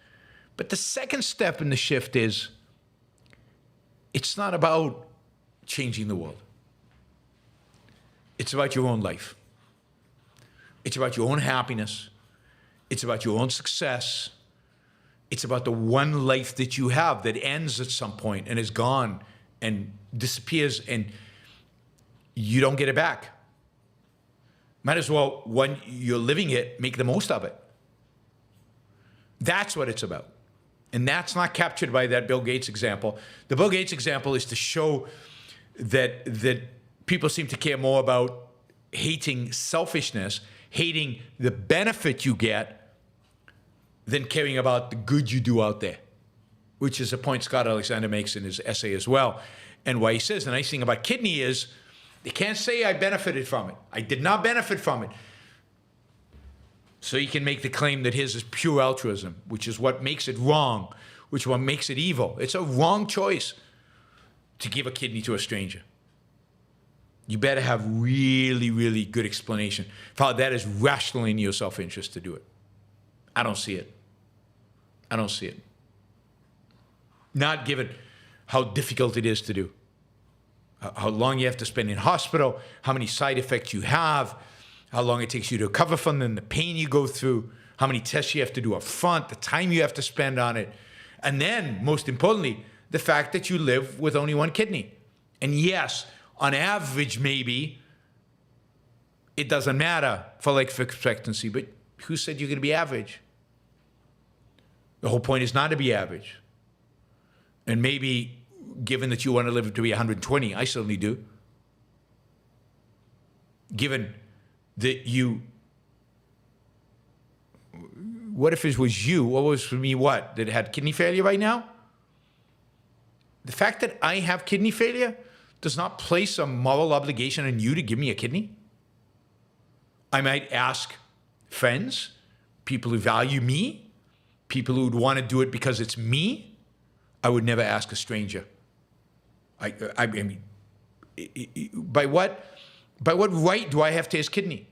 But the second step in the shift is, it's not about changing the world. It's about your own life. It's about your own happiness. It's about your own success. It's about the one life that you have that ends at some point and is gone and disappears and you don't get it back. Might as well, when you're living it, make the most of it. That's what it's about. And that's not captured by that Bill Gates example. The Bill Gates example is to show that people seem to care more about hating selfishness, hating the benefit you get, than caring about the good you do out there, which is a point Scott Alexander makes in his essay as well. And why he says the nice thing about kidney is they can't say I benefited from it. I did not benefit from it. So you can make the claim that his is pure altruism, which is what makes it wrong, which is what makes it evil. It's a wrong choice to give a kidney to a stranger. You better have really, really good explanation for how that is rationally in your self-interest to do it. I don't see it. I don't see it. Not given how difficult it is to do, how long you have to spend in hospital, how many side effects you have, how long it takes you to recover from them, the pain you go through, how many tests you have to do up front, the time you have to spend on it, and then, most importantly, the fact that you live with only one kidney. And yes, on average, maybe, it doesn't matter for life expectancy, but who said you're going to be average? The whole point is not to be average. And maybe, given that you want to live to be 120, I certainly do. Given that you, what if it was you? What was for me what? That had kidney failure right now? The fact that I have kidney failure does not place a moral obligation on you to give me a kidney. I might ask friends, people who value me, people who would want to do it because it's me. I would never ask a stranger. I mean, by what right do I have to his kidney?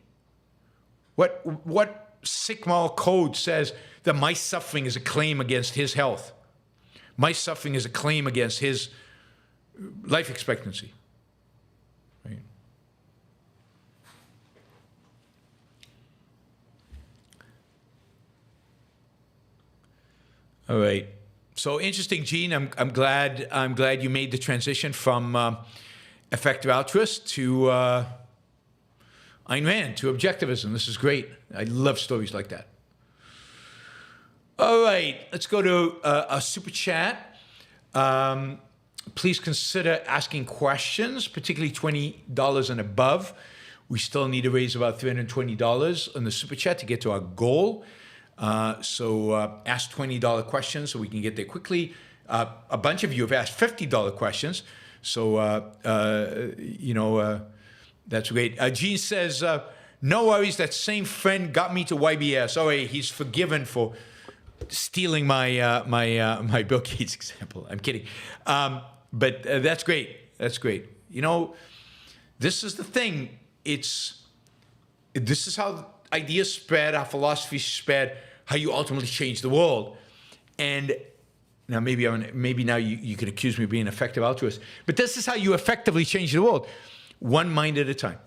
What sick moral code says that my suffering is a claim against his health? My suffering is a claim against his life expectancy. Right? All right. So interesting, Gene. I'm glad you made the transition from effective altruist to Ayn Rand, to objectivism. This is great. I love stories like that. All right, let's go to a super chat. Please consider asking questions, particularly $20 and above. We still need to raise about $320 on the super chat to get to our goal. So ask $20 questions so we can get there quickly. A bunch of you have asked $50 questions. So, that's great. Gene says, no worries, that same friend got me to YBS. Oh, hey, he's forgiven for stealing my my Bill Gates example. I'm kidding. But that's great. That's great. You know, this is the thing. This is how ideas spread, how philosophy spread, how you ultimately change the world. And now maybe now you can accuse me of being an effective altruist, but this is how you effectively change the world, one mind at a time.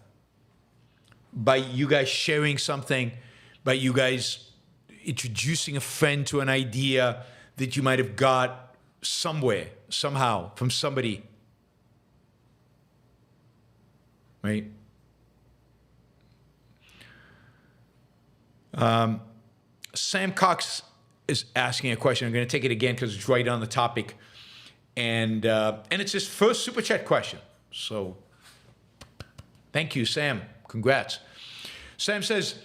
By you guys sharing something, by you guys introducing a friend to an idea that you might have got somewhere, somehow, from somebody. Right? Sam Cox is asking a question. I'm going to take it again because it's right on the topic. And it's his first Super Chat question. So thank you, Sam. Congrats. Sam says,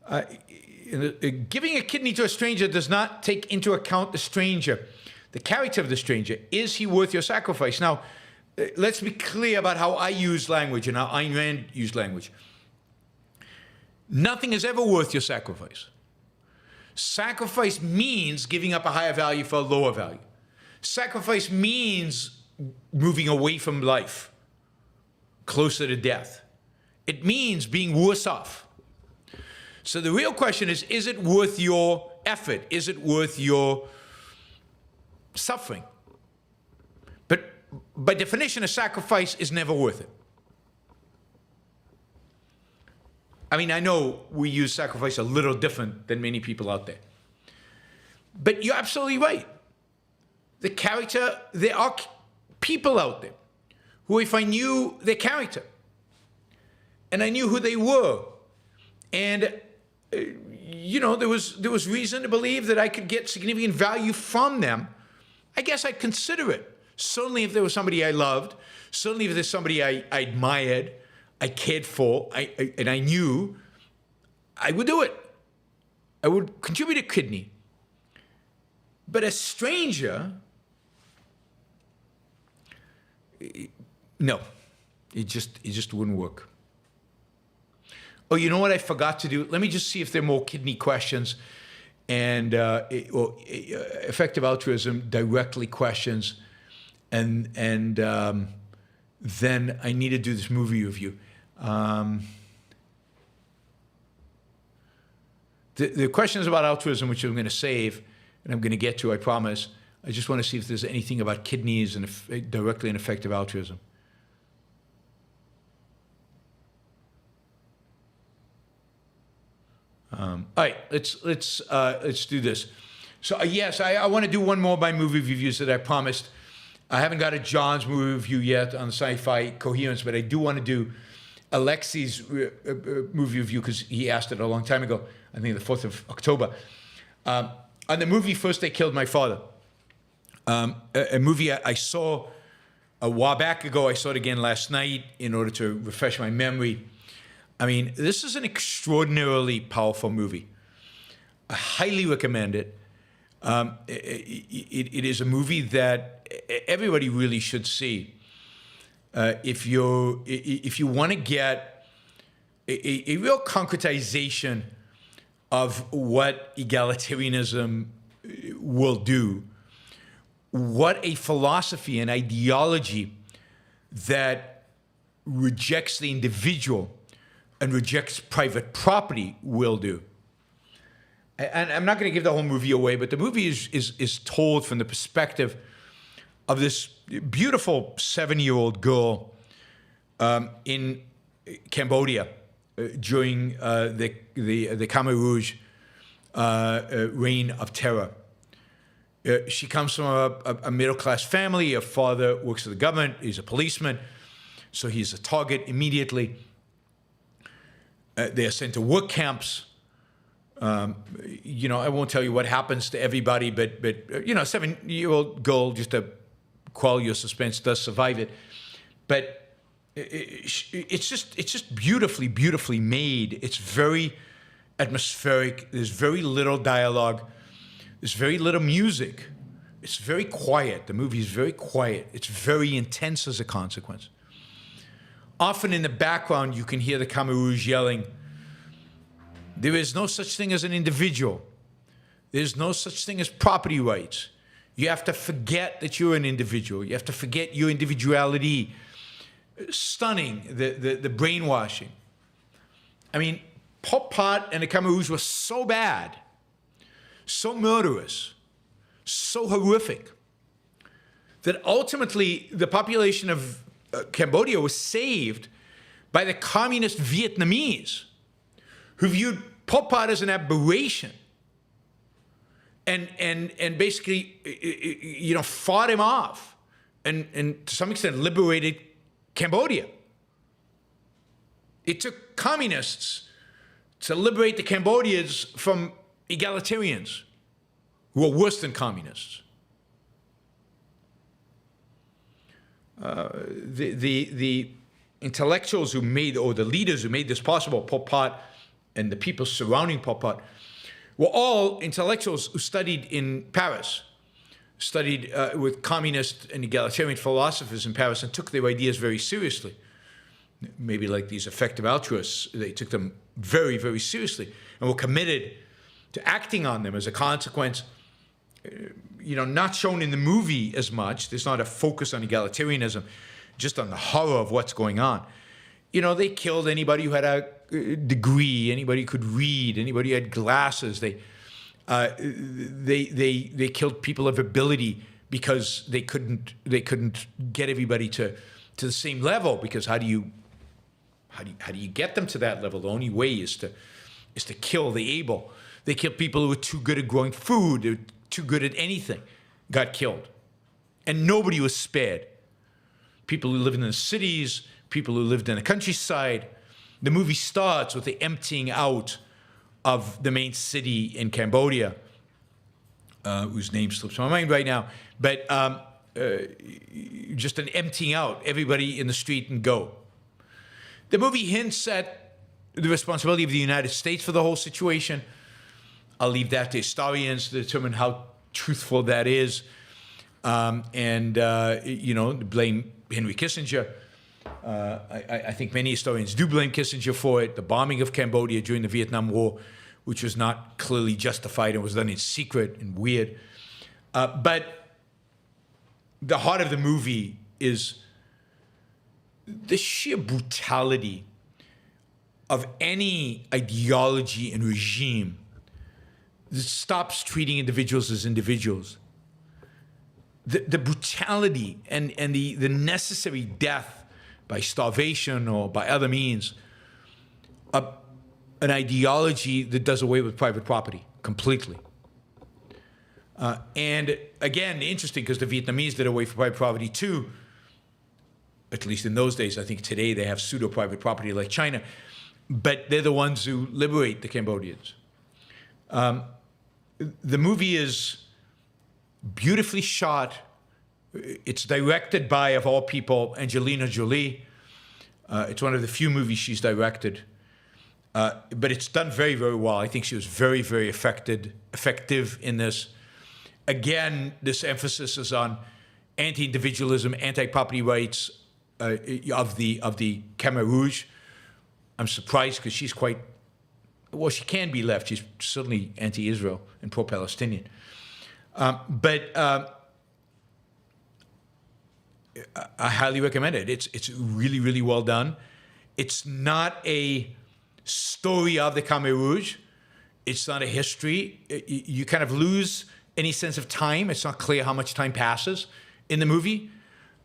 giving a kidney to a stranger does not take into account the stranger, the character of the stranger. Is he worth your sacrifice? Now, let's be clear about how I use language and how Ayn Rand used language. Nothing is ever worth your sacrifice. Sacrifice means giving up a higher value for a lower value. Sacrifice means moving away from life, closer to death. It means being worse off. So the real question is it worth your effort? Is it worth your suffering? But by definition, a sacrifice is never worth it. I mean, I know we use sacrifice a little different than many people out there. But you're absolutely right. There are people out there who, if I knew their character, and I knew who they were, and there was reason to believe that I could get significant value from them, I guess I'd consider it. Certainly if there was somebody I loved, certainly if there's somebody I admired, I cared for, and I knew, I would do it. I would contribute a kidney. But a stranger, no, it just wouldn't work. Oh, you know what I forgot to do? Let me just see if there are more kidney questions and effective altruism directly questions, and then I need to do this movie review. The questions about altruism, which I'm going to save, and I'm going to get to, I promise. I just want to see if there's anything about kidneys and directly and effective altruism. All right, let's do this. So yes, I want to do one more of my movie reviews that I promised. I haven't got a John's movie review yet on sci-fi coherence, but I do want to do Alexi's movie review because he asked it a long time ago. I think the 4th of October. On the movie First They Killed My Father, a movie I saw a while back ago. I saw it again last night in order to refresh my memory. I mean, this is an extraordinarily powerful movie. I highly recommend it. It is a movie that everybody really should see. If you want to get a real concretization of what egalitarianism will do, what a philosophy and ideology that rejects the individual and rejects private property will do. And I'm not going to give the whole movie away, but the movie is told from the perspective of this beautiful 7-year-old girl in Cambodia during the Khmer Rouge reign of terror. She comes from a middle-class family. Her father works for the government. He's a policeman, so he's a target immediately. They are sent to work camps. I won't tell you what happens to everybody, but 7-year-old girl, just to quell your suspense, does survive it. But it's just beautifully, beautifully made. It's very atmospheric. There's very little dialogue. There's very little music. It's very quiet. The movie is very quiet. It's very intense as a consequence. Often in the background, you can hear the Khmer Rouge yelling, "There is no such thing as an individual. There's no such thing as property rights. You have to forget that you're an individual. You have to forget your individuality." Stunning, the brainwashing. I mean, Pol Pot and the Khmer Rouge were so bad, so murderous, so horrific, that ultimately the population of Cambodia was saved by the communist Vietnamese, who viewed Pol Pot as an aberration and basically, fought him off and to some extent liberated Cambodia. It took communists to liberate the Cambodians from egalitarians who are worse than communists. The intellectuals who made, or the leaders who made this possible, Pol Pot and the people surrounding Pol Pot, were all intellectuals who studied in Paris, studied with communist and egalitarian philosophers in Paris, and took their ideas very seriously. Maybe like these effective altruists, they took them very, very seriously and were committed to acting on them. As a consequence, not shown in the movie as much. There's not a focus on egalitarianism, just on the horror of what's going on. They killed anybody who had a degree, anybody who could read, anybody who had glasses. They killed people of ability because they couldn't get everybody to the same level. Because how do you get them to that level? The only way is to kill the able. They killed people who were too good at growing food, they were too good at anything, got killed. And nobody was spared. People who lived in the cities, people who lived in the countryside. The movie starts with the emptying out of the main city in Cambodia, whose name slips my mind right now, but just an emptying out, everybody in the street and go. The movie hints at the responsibility of the United States for the whole situation. I'll leave that to historians to determine how truthful that is. Blame Henry Kissinger. I think many historians do blame Kissinger for it. The bombing of Cambodia during the Vietnam War, which was not clearly justified and was done in secret and weird. But the heart of the movie is the sheer brutality of any ideology and regime that stops treating individuals as individuals. The brutality and the necessary death by starvation or by other means of an ideology that does away with private property completely. And again, interesting because the Vietnamese did away with private property too, at least in those days. I think today they have pseudo-private property like China, but they're the ones who liberate the Cambodians. The movie is beautifully shot. It's directed by, of all people, Angelina Jolie. It's one of the few movies she's directed. But it's done very, very well. I think she was very, very effective in this. Again, this emphasis is on anti-individualism, anti-property rights of the Khmer Rouge. I'm surprised because she's quite, well, she can be left. She's certainly anti-Israel and pro-Palestinian. But I highly recommend it. It's really, really well done. It's not a story of the Khmer Rouge. It's not a history. You kind of lose any sense of time. It's not clear how much time passes in the movie.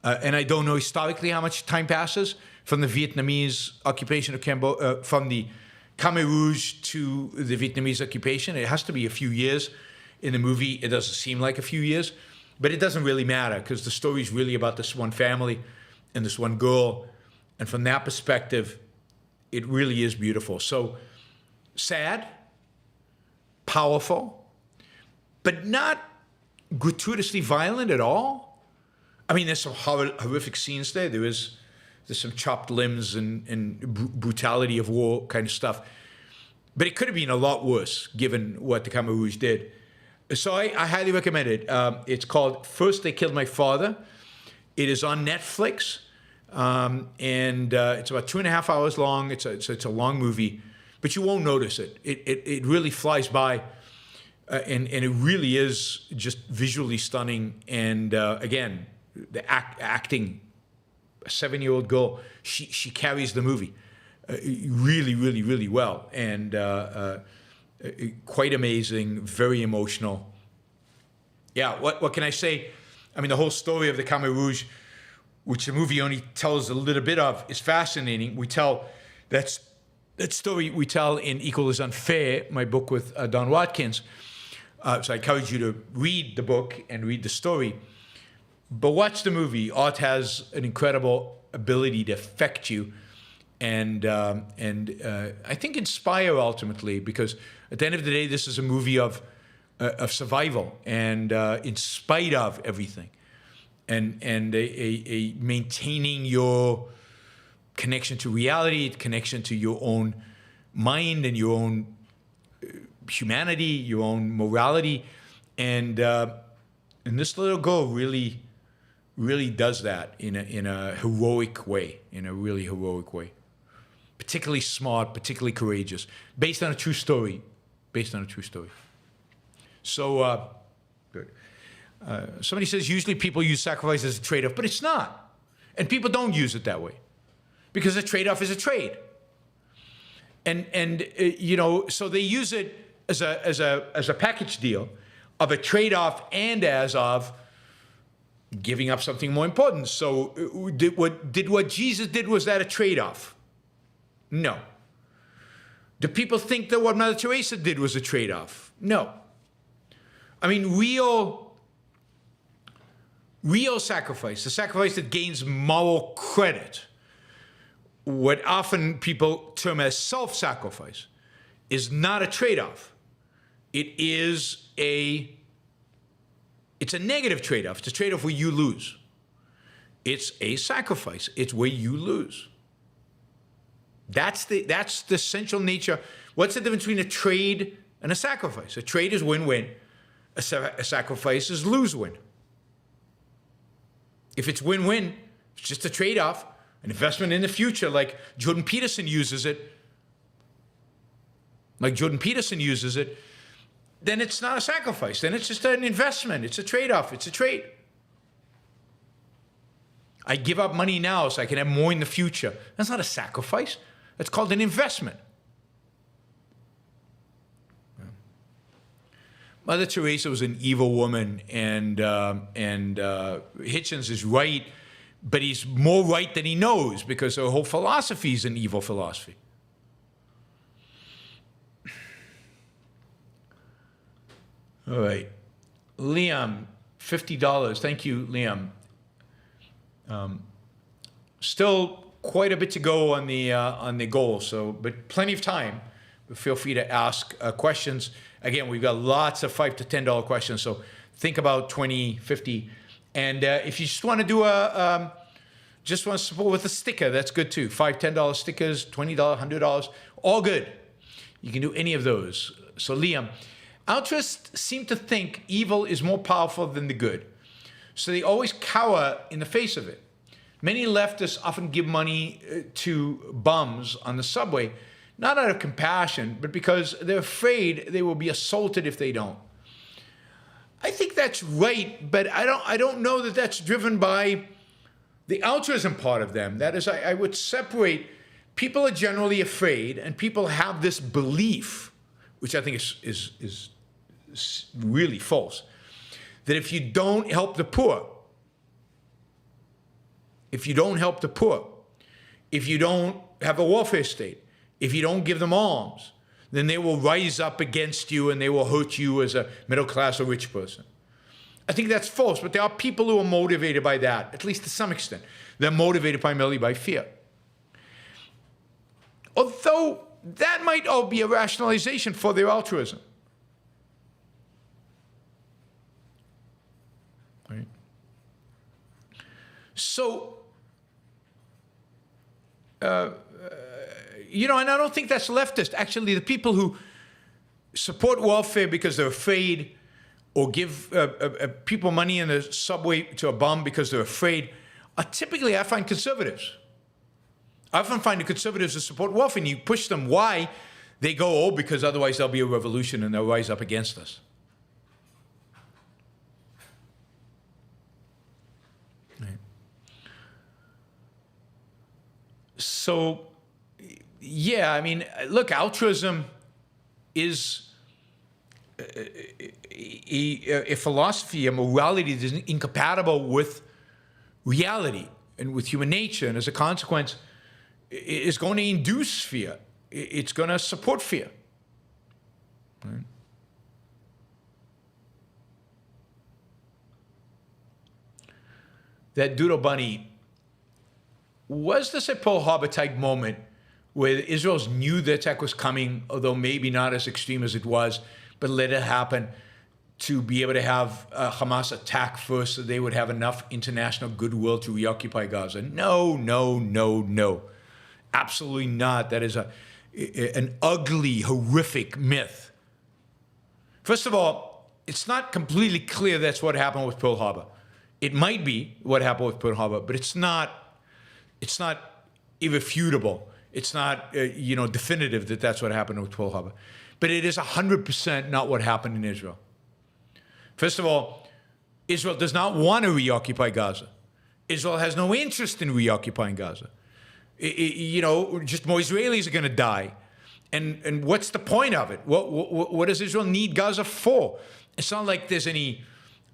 And I don't know historically how much time passes from the Vietnamese occupation of Cambodia, from the Khmer Rouge to the Vietnamese occupation. It has to be a few years. In the movie, it doesn't seem like a few years, but it doesn't really matter because the story is really about this one family and this one girl. And from that perspective, it really is beautiful. So sad, powerful, but not gratuitously violent at all. I mean, there's some horrific scenes there. There's some chopped limbs and brutality of war kind of stuff. But it could have been a lot worse given what the Khmer Rouge did. So I highly recommend it. It's called First They Killed My Father. It is on Netflix. And it's about 2.5 hours long. It's a long movie, but you won't notice it. It really flies by, and it really is just visually stunning. And again, the acting, a 7-year-old girl, she carries the movie really, really, really well, and quite amazing, very emotional. Yeah, what can I say? I mean, the whole story of the Khmer Rouge, which the movie only tells a little bit of, is fascinating. We tell that story we tell in Equal is Unfair, my book with Don Watkins. So I encourage you to read the book and read the story. But watch the movie. Art has an incredible ability to affect you and I think inspire ultimately, because at the end of the day, this is a movie of survival and in spite of everything. And a maintaining your connection to reality, connection to your own mind and your own humanity, your own morality, and this little girl really does that in a heroic way, in a really heroic way. Particularly smart, particularly courageous, based on a true story. So good. Somebody says usually people use sacrifice as a trade-off, but it's not. And people don't use it that way because a trade-off is a trade. And so they use it as a package deal of a trade-off and as of giving up something more important. So what Jesus did, was that a trade-off? No. Do people think that what Mother Teresa did was a trade-off? No. I mean, real sacrifice, the sacrifice that gains moral credit, what often people term as self-sacrifice, is not a trade-off. It's a negative trade-off. It's a trade-off where you lose. It's a sacrifice. It's where you lose. That's the essential nature. What's the difference between a trade and a sacrifice? A trade is win-win. A sacrifice is lose-win. If it's win-win, it's just a trade-off, an investment in the future, like Jordan Peterson uses it, then it's not a sacrifice. Then it's just an investment. It's a trade-off. It's a trade. I give up money now so I can have more in the future. That's not a sacrifice. That's called an investment. Mother Teresa was an evil woman, and Hitchens is right, but he's more right than he knows because her whole philosophy is an evil philosophy. All right. Liam, $50. Thank you, Liam. Still quite a bit to go on the goal, but plenty of time. Feel free to ask questions. Again, we've got lots of $5 to $10 questions, so think about 20, 50. And if you just want to do just want to support with a sticker, that's good too. $5, $10 stickers, $20, $100, all good. You can do any of those. So Liam, altruists seem to think evil is more powerful than the good. So they always cower in the face of it. Many leftists often give money to bums on the subway, not out of compassion, but because they're afraid they will be assaulted if they don't. I think that's right, but I don't know that that's driven by the altruism part of them. That is, I would separate, people are generally afraid, and people have this belief, which I think is really false, that if you don't help the poor, if you don't have a welfare state, if you don't give them alms, then they will rise up against you and they will hurt you as a middle class or rich person. I think that's false, but there are people who are motivated by that, at least to some extent. They're motivated primarily by fear. Although that might all be a rationalization for their altruism. Right? So, and I don't think that's leftist. Actually, the people who support welfare because they're afraid, or give people money in the subway to a bum because they're afraid, are typically, I find, conservatives. I often find the conservatives who support welfare, and you push them why, they go, because otherwise there'll be a revolution and they'll rise up against us. Right. So, yeah, look, altruism is a philosophy, a morality that is incompatible with reality and with human nature, and as a consequence, is going to induce fear. It's going to support fear. Right? That Doodle Bunny, was this a Pearl Harbor type moment where Israel knew the attack was coming, although maybe not as extreme as it was, but let it happen to be able to have Hamas attack first so they would have enough international goodwill to reoccupy Gaza? No, no, no, no. Absolutely not. That is an ugly, horrific myth. First of all, it's not completely clear that's what happened with Pearl Harbor. It might be what happened with Pearl Harbor, but it's not irrefutable. It's not, definitive that that's what happened with Pearl Harbor. But it is 100% not what happened in Israel. First of all, Israel does not want to reoccupy Gaza. Israel has no interest in reoccupying Gaza. Just more Israelis are going to die. And what's the point of it? What does Israel need Gaza for? It's not like there's any,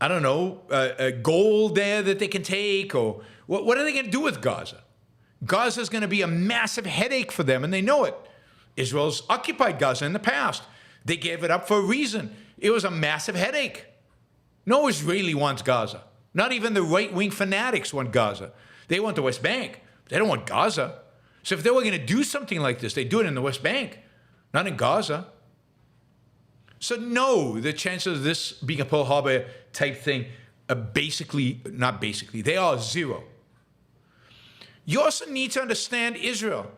a gold there that they can take, or what are they going to do with Gaza? Gaza is going to be a massive headache for them, and they know it. Israel's occupied Gaza in the past. They gave it up for a reason. It was a massive headache. No Israeli wants Gaza. Not even the right-wing fanatics want Gaza. They want the West Bank. They don't want Gaza. So if they were going to do something like this, they'd do it in the West Bank. not in Gaza. So no, the chances of this being a Pearl Harbor type thing are they are zero. You also need to understand Israel.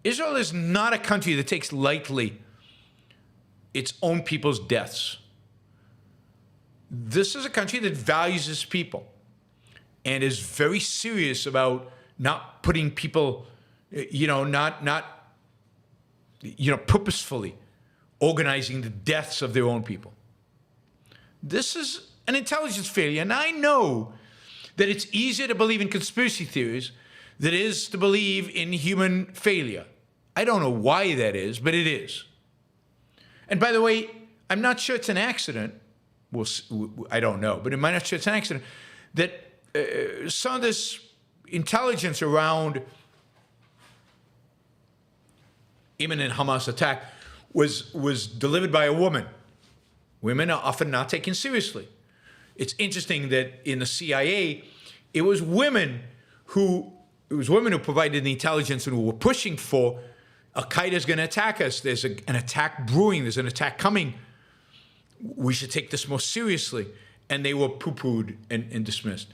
Israel is not a country that takes lightly its own people's deaths. This is a country that values its people and is very serious about not putting people, purposefully organizing the deaths of their own people. This is an intelligence failure, and I know that it's easier to believe in conspiracy theories than it is to believe in human failure. I don't know why that is, but it is. And by the way, I'm not sure it's an accident. Well, I don't know, but I'm not sure it's an accident that some of this intelligence around imminent Hamas attack was delivered by a woman. Women are often not taken seriously. It's interesting that in the CIA, it was women who provided the intelligence and who were pushing for Al-Qaeda is going to attack us. There's an attack brewing. There's an attack coming. We should take this more seriously. And they were poo-pooed and dismissed.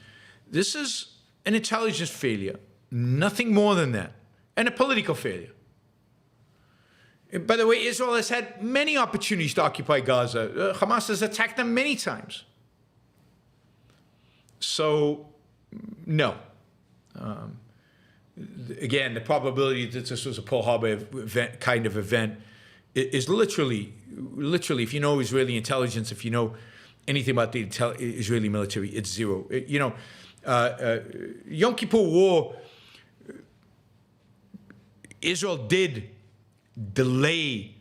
This is an intelligence failure, nothing more than that, and a political failure. And by the way, Israel has had many opportunities to occupy Gaza. Hamas has attacked them many times. So, no. Again, the probability that this was a Pearl Harbor kind of event is literally, if you know Israeli intelligence, if you know anything about the Israeli military, it's zero. Yom Kippur War, Israel did delay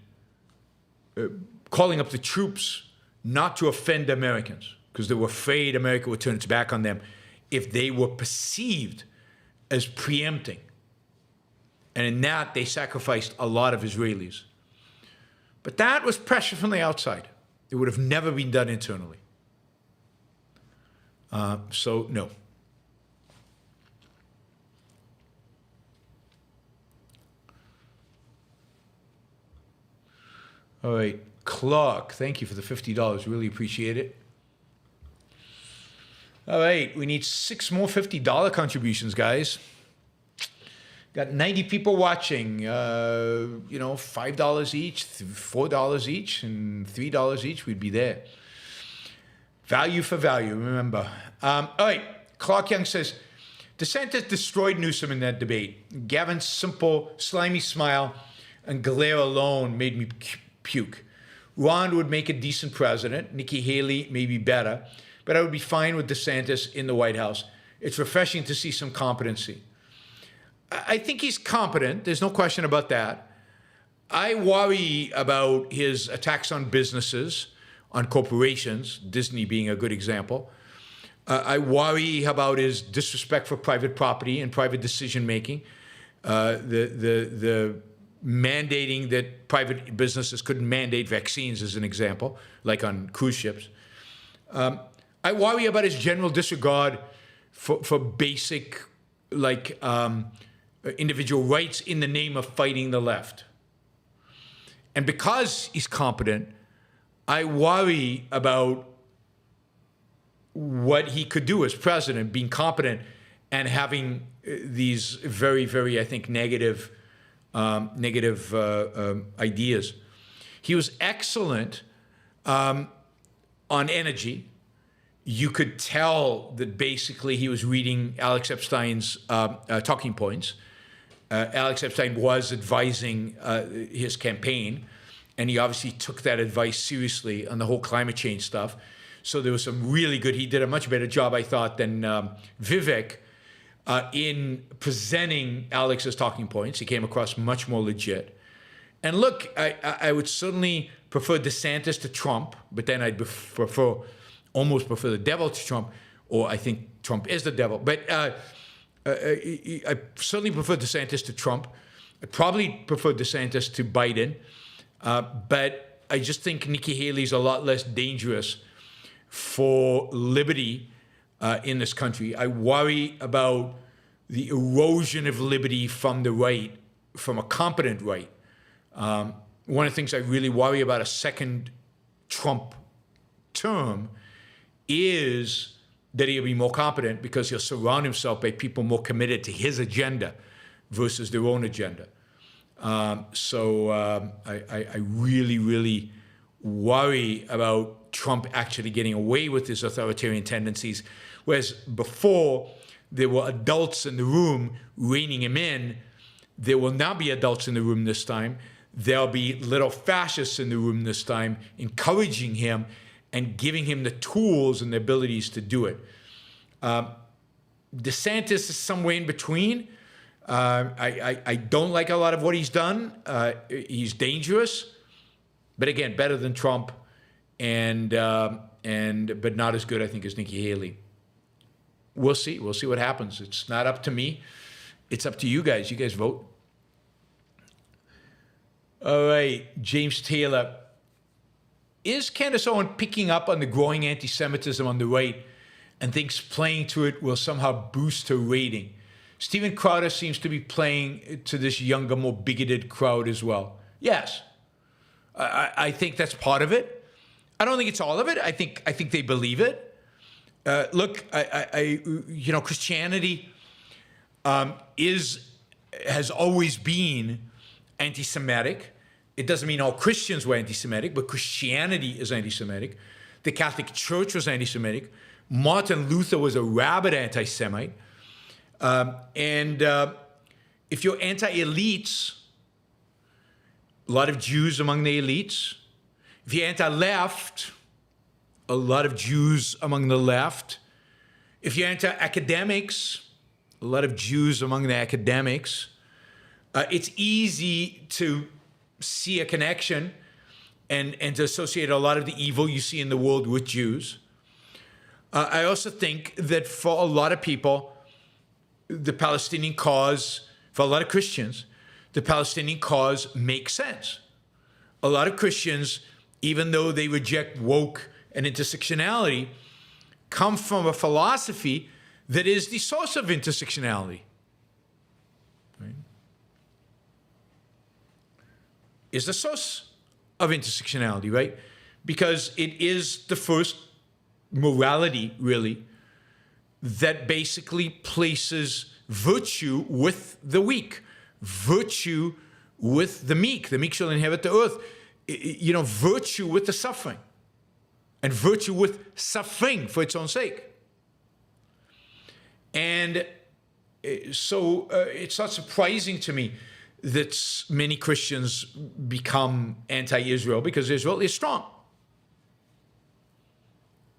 calling up the troops not to offend Americans because they were afraid America would turn its back on them if they were perceived as preempting. And in that, they sacrificed a lot of Israelis. But that was pressure from the outside. It would have never been done internally. So, no. All right. Clark, thank you for the $50. Really appreciate it. All right. We need 6 more $50 contributions, guys. Got 90 people watching, $5 each, $4 each, and $3 each, we'd be there. Value for value, remember. All right, Clark Young says, DeSantis destroyed Newsom in that debate. Gavin's simple, slimy smile and glare alone made me puke. Ron would make a decent president. Nikki Haley may be better, but I would be fine with DeSantis in the White House. It's refreshing to see some competency. I think he's competent. There's no question about that. I worry about his attacks on businesses, on corporations, Disney being a good example. I worry about his disrespect for private property and private decision-making, the mandating that private businesses couldn't mandate vaccines, as an example, like on cruise ships. I worry about his general disregard for basic, individual rights in the name of fighting the left. And because he's competent, I worry about what he could do as president, being competent and having these very, very, I think, negative ideas. He was excellent on energy. You could tell that basically he was reading Alex Epstein's talking points. Alex Epstein was advising his campaign, and he obviously took that advice seriously on the whole climate change stuff. So there was some really good, he did a much better job, I thought, than Vivek in presenting Alex's talking points. He came across much more legit. And look, I would certainly prefer DeSantis to Trump, but then I'd almost prefer the devil to Trump, or I think Trump is the devil. But I certainly prefer DeSantis to Trump. I probably prefer DeSantis to Biden. But I just think Nikki Haley's a lot less dangerous for liberty in this country. I worry about the erosion of liberty from the right, from a competent right. one of the things I really worry about a second Trump term is that he'll be more competent because he'll surround himself by people more committed to his agenda versus their own agenda. So I really, really worry about Trump actually getting away with his authoritarian tendencies, whereas before there were adults in the room reining him in. There will not be adults in the room this time. There'll be little fascists in the room this time, encouraging him and giving him the tools and the abilities to do it. DeSantis is somewhere in between. I don't like a lot of what he's done. He's dangerous, but again, better than Trump, but not as good, I think, as Nikki Haley. We'll see. We'll see what happens. It's not up to me. It's up to you guys. You guys vote. All right, James Taylor. Is Candace Owen picking up on the growing anti-Semitism on the right and thinks playing to it will somehow boost her rating? Steven Crowder seems to be playing to this younger, more bigoted crowd as well. Yes, I think that's part of it. I don't think it's all of it. I think they believe it. Look, Christianity has always been anti-Semitic. It doesn't mean all Christians were anti-Semitic, but Christianity is anti-Semitic. The Catholic Church was anti-Semitic. Martin Luther was a rabid anti-Semite. If you're anti-elites, a lot of Jews among the elites. If you're anti-left, a lot of Jews among the left. If you're anti-academics, a lot of Jews among the academics. It's easy to see a connection and to associate a lot of the evil you see in the world with Jews. I also think that for a lot of people, the Palestinian cause, for a lot of Christians, the Palestinian cause makes sense. A lot of Christians, even though they reject woke and intersectionality, come from a philosophy that is the source of intersectionality. Right? Is the source of intersectionality, right? Because it is the first morality, really, that basically places virtue with the weak, virtue with the meek. The meek shall inherit the earth. Virtue with the suffering, and virtue with suffering for its own sake. And so it's not surprising to me that many Christians become anti-Israel, because Israel is strong.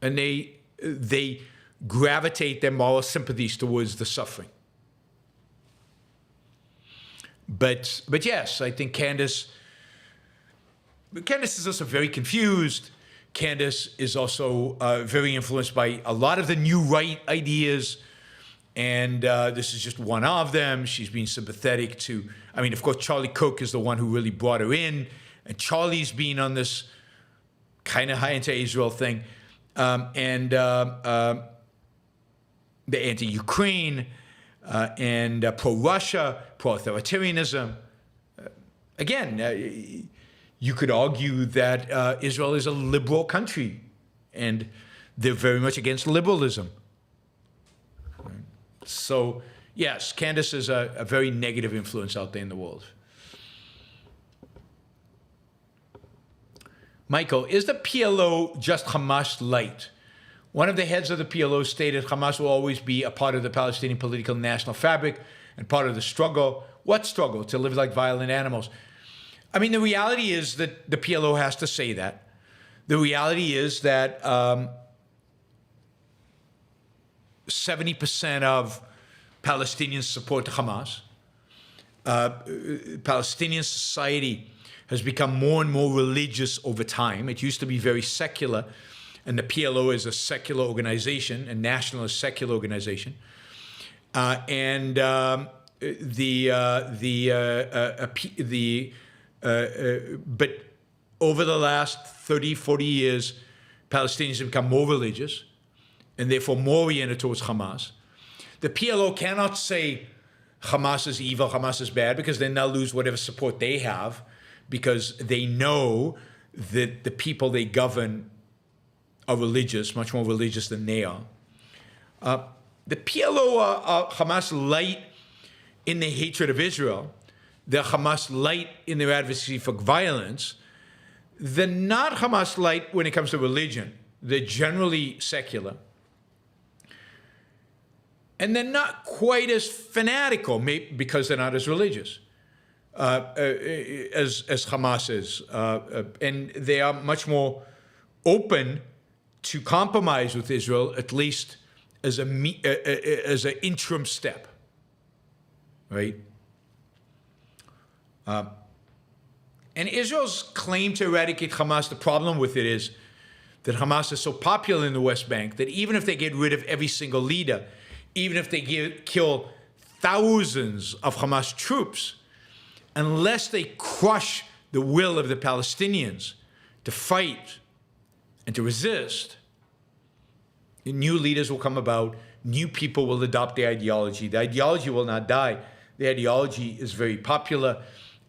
And they gravitate their moral sympathies towards the suffering. But yes, I think Candace is also very confused. Candace is also very influenced by a lot of the new right ideas. And this is just one of them. She's being sympathetic to, of course, Charlie Cook is the one who really brought her in. And Charlie's been on this kind of anti-Israel thing. The anti-Ukraine and pro-Russia, pro-authoritarianism. Again, you could argue that Israel is a liberal country, and they're very much against liberalism. So, yes, Candace is a very negative influence out there in the world. Michael, is the PLO just Hamas light? One of the heads of the PLO stated Hamas will always be a part of the Palestinian political national fabric and part of the struggle. What struggle? To live like violent animals. The reality is that the PLO has to say that. The reality is that 70% of Palestinians support Hamas. Palestinian society has become more and more religious over time. It used to be very secular, and the PLO is a secular organization, a nationalist secular organization. But over the last 30, 40 years, Palestinians have become more religious and therefore more oriented towards Hamas. The PLO cannot say Hamas is evil, Hamas is bad, because then they'll lose whatever support they have because they know that the people they govern are religious, much more religious than they are. The PLO are Hamas light in their hatred of Israel. They're Hamas light in their advocacy for violence. They're not Hamas light when it comes to religion. They're generally secular. And they're not quite as fanatical, maybe because they're not as religious as Hamas is. And they are much more open to compromise with Israel, at least as an interim step, right? And Israel's claim to eradicate Hamas, the problem with it is that Hamas is so popular in the West Bank that even if they get rid of every single leader, even if they kill thousands of Hamas troops, unless they crush the will of the Palestinians to fight and to resist, new leaders will come about, new people will adopt the ideology. The ideology will not die. The ideology is very popular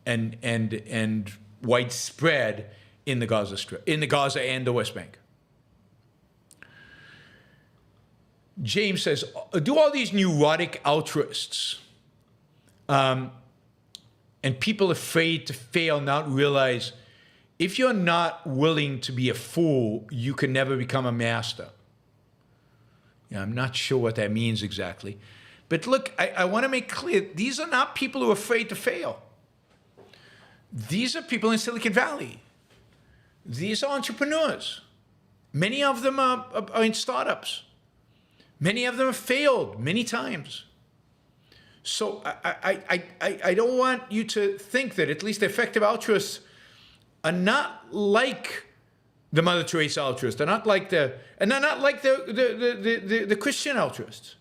and widespread in the Gaza Strip, in the Gaza and the West Bank. James says, do all these neurotic altruists and people afraid to fail not realize if you're not willing to be a fool, you can never become a master? I'm not sure what that means exactly. But look, I want to make clear, these are not people who are afraid to fail. These are people in Silicon Valley. These are entrepreneurs. Many of them are in startups. Many of them have failed many times. So I don't want you to think that at least effective altruists are not like the Mother Teresa altruists. They're not like the Christian altruists.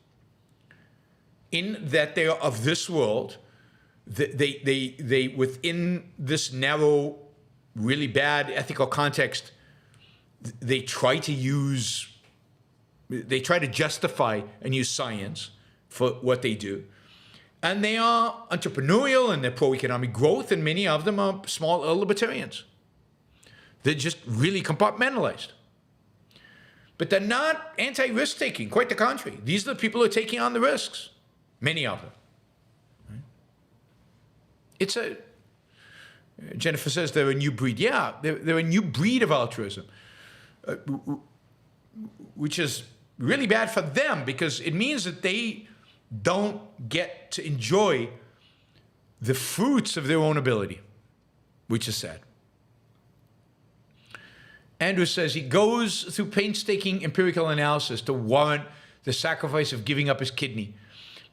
In that they are of this world, they within this narrow, really bad ethical context, they try to justify and use science for what they do. And they are entrepreneurial and they're pro-economic growth, and many of them are small libertarians. They're just really compartmentalized. But they're not anti-risk taking, quite the contrary. These are the people who are taking on the risks, many of them. It's Jennifer says they're a new breed. Yeah, they're a new breed of altruism, which is really bad for them because it means that they don't get to enjoy the fruits of their own ability, which is sad. Andrew says he goes through painstaking empirical analysis to warrant the sacrifice of giving up his kidney.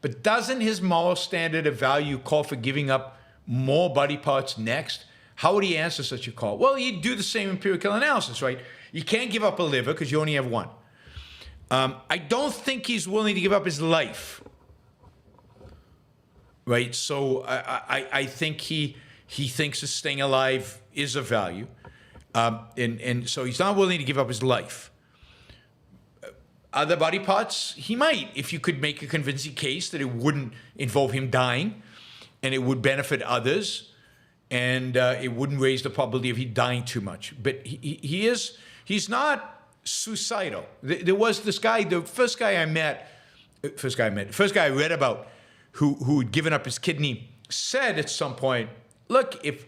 But doesn't his moral standard of value call for giving up more body parts next? How would he answer such a call? Well, he'd do the same empirical analysis, right? You can't give up a liver because you only have one. I don't think he's willing to give up his life, right? So I think he thinks that staying alive is of value. And so he's not willing to give up his life. Other body parts, he might, if you could make a convincing case that it wouldn't involve him dying and it would benefit others and it wouldn't raise the probability of he dying too much. But he's not suicidal. There was this guy, the first guy I read about who had given up his kidney said at some point, look, if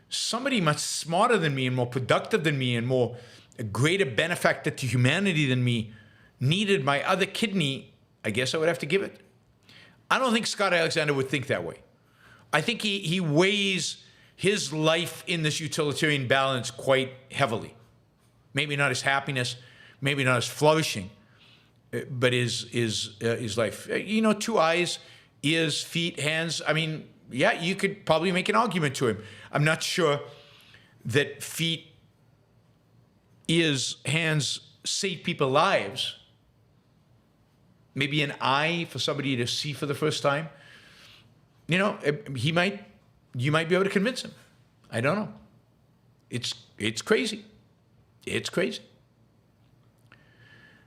somebody much smarter than me and more productive than me and more a greater benefactor to humanity than me needed my other kidney, I guess I would have to give it. I don't think Scott Alexander would think that way. I think he weighs his life in this utilitarian balance quite heavily. Maybe not his happiness, maybe not his flourishing, but his life. You know, 2 eyes, ears, feet, hands. I mean, yeah, you could probably make an argument to him. I'm not sure that feet, ears, hands save people's lives. Maybe an eye for somebody to see for the first time. You know, you might be able to convince him. I don't know. It's crazy. It's crazy.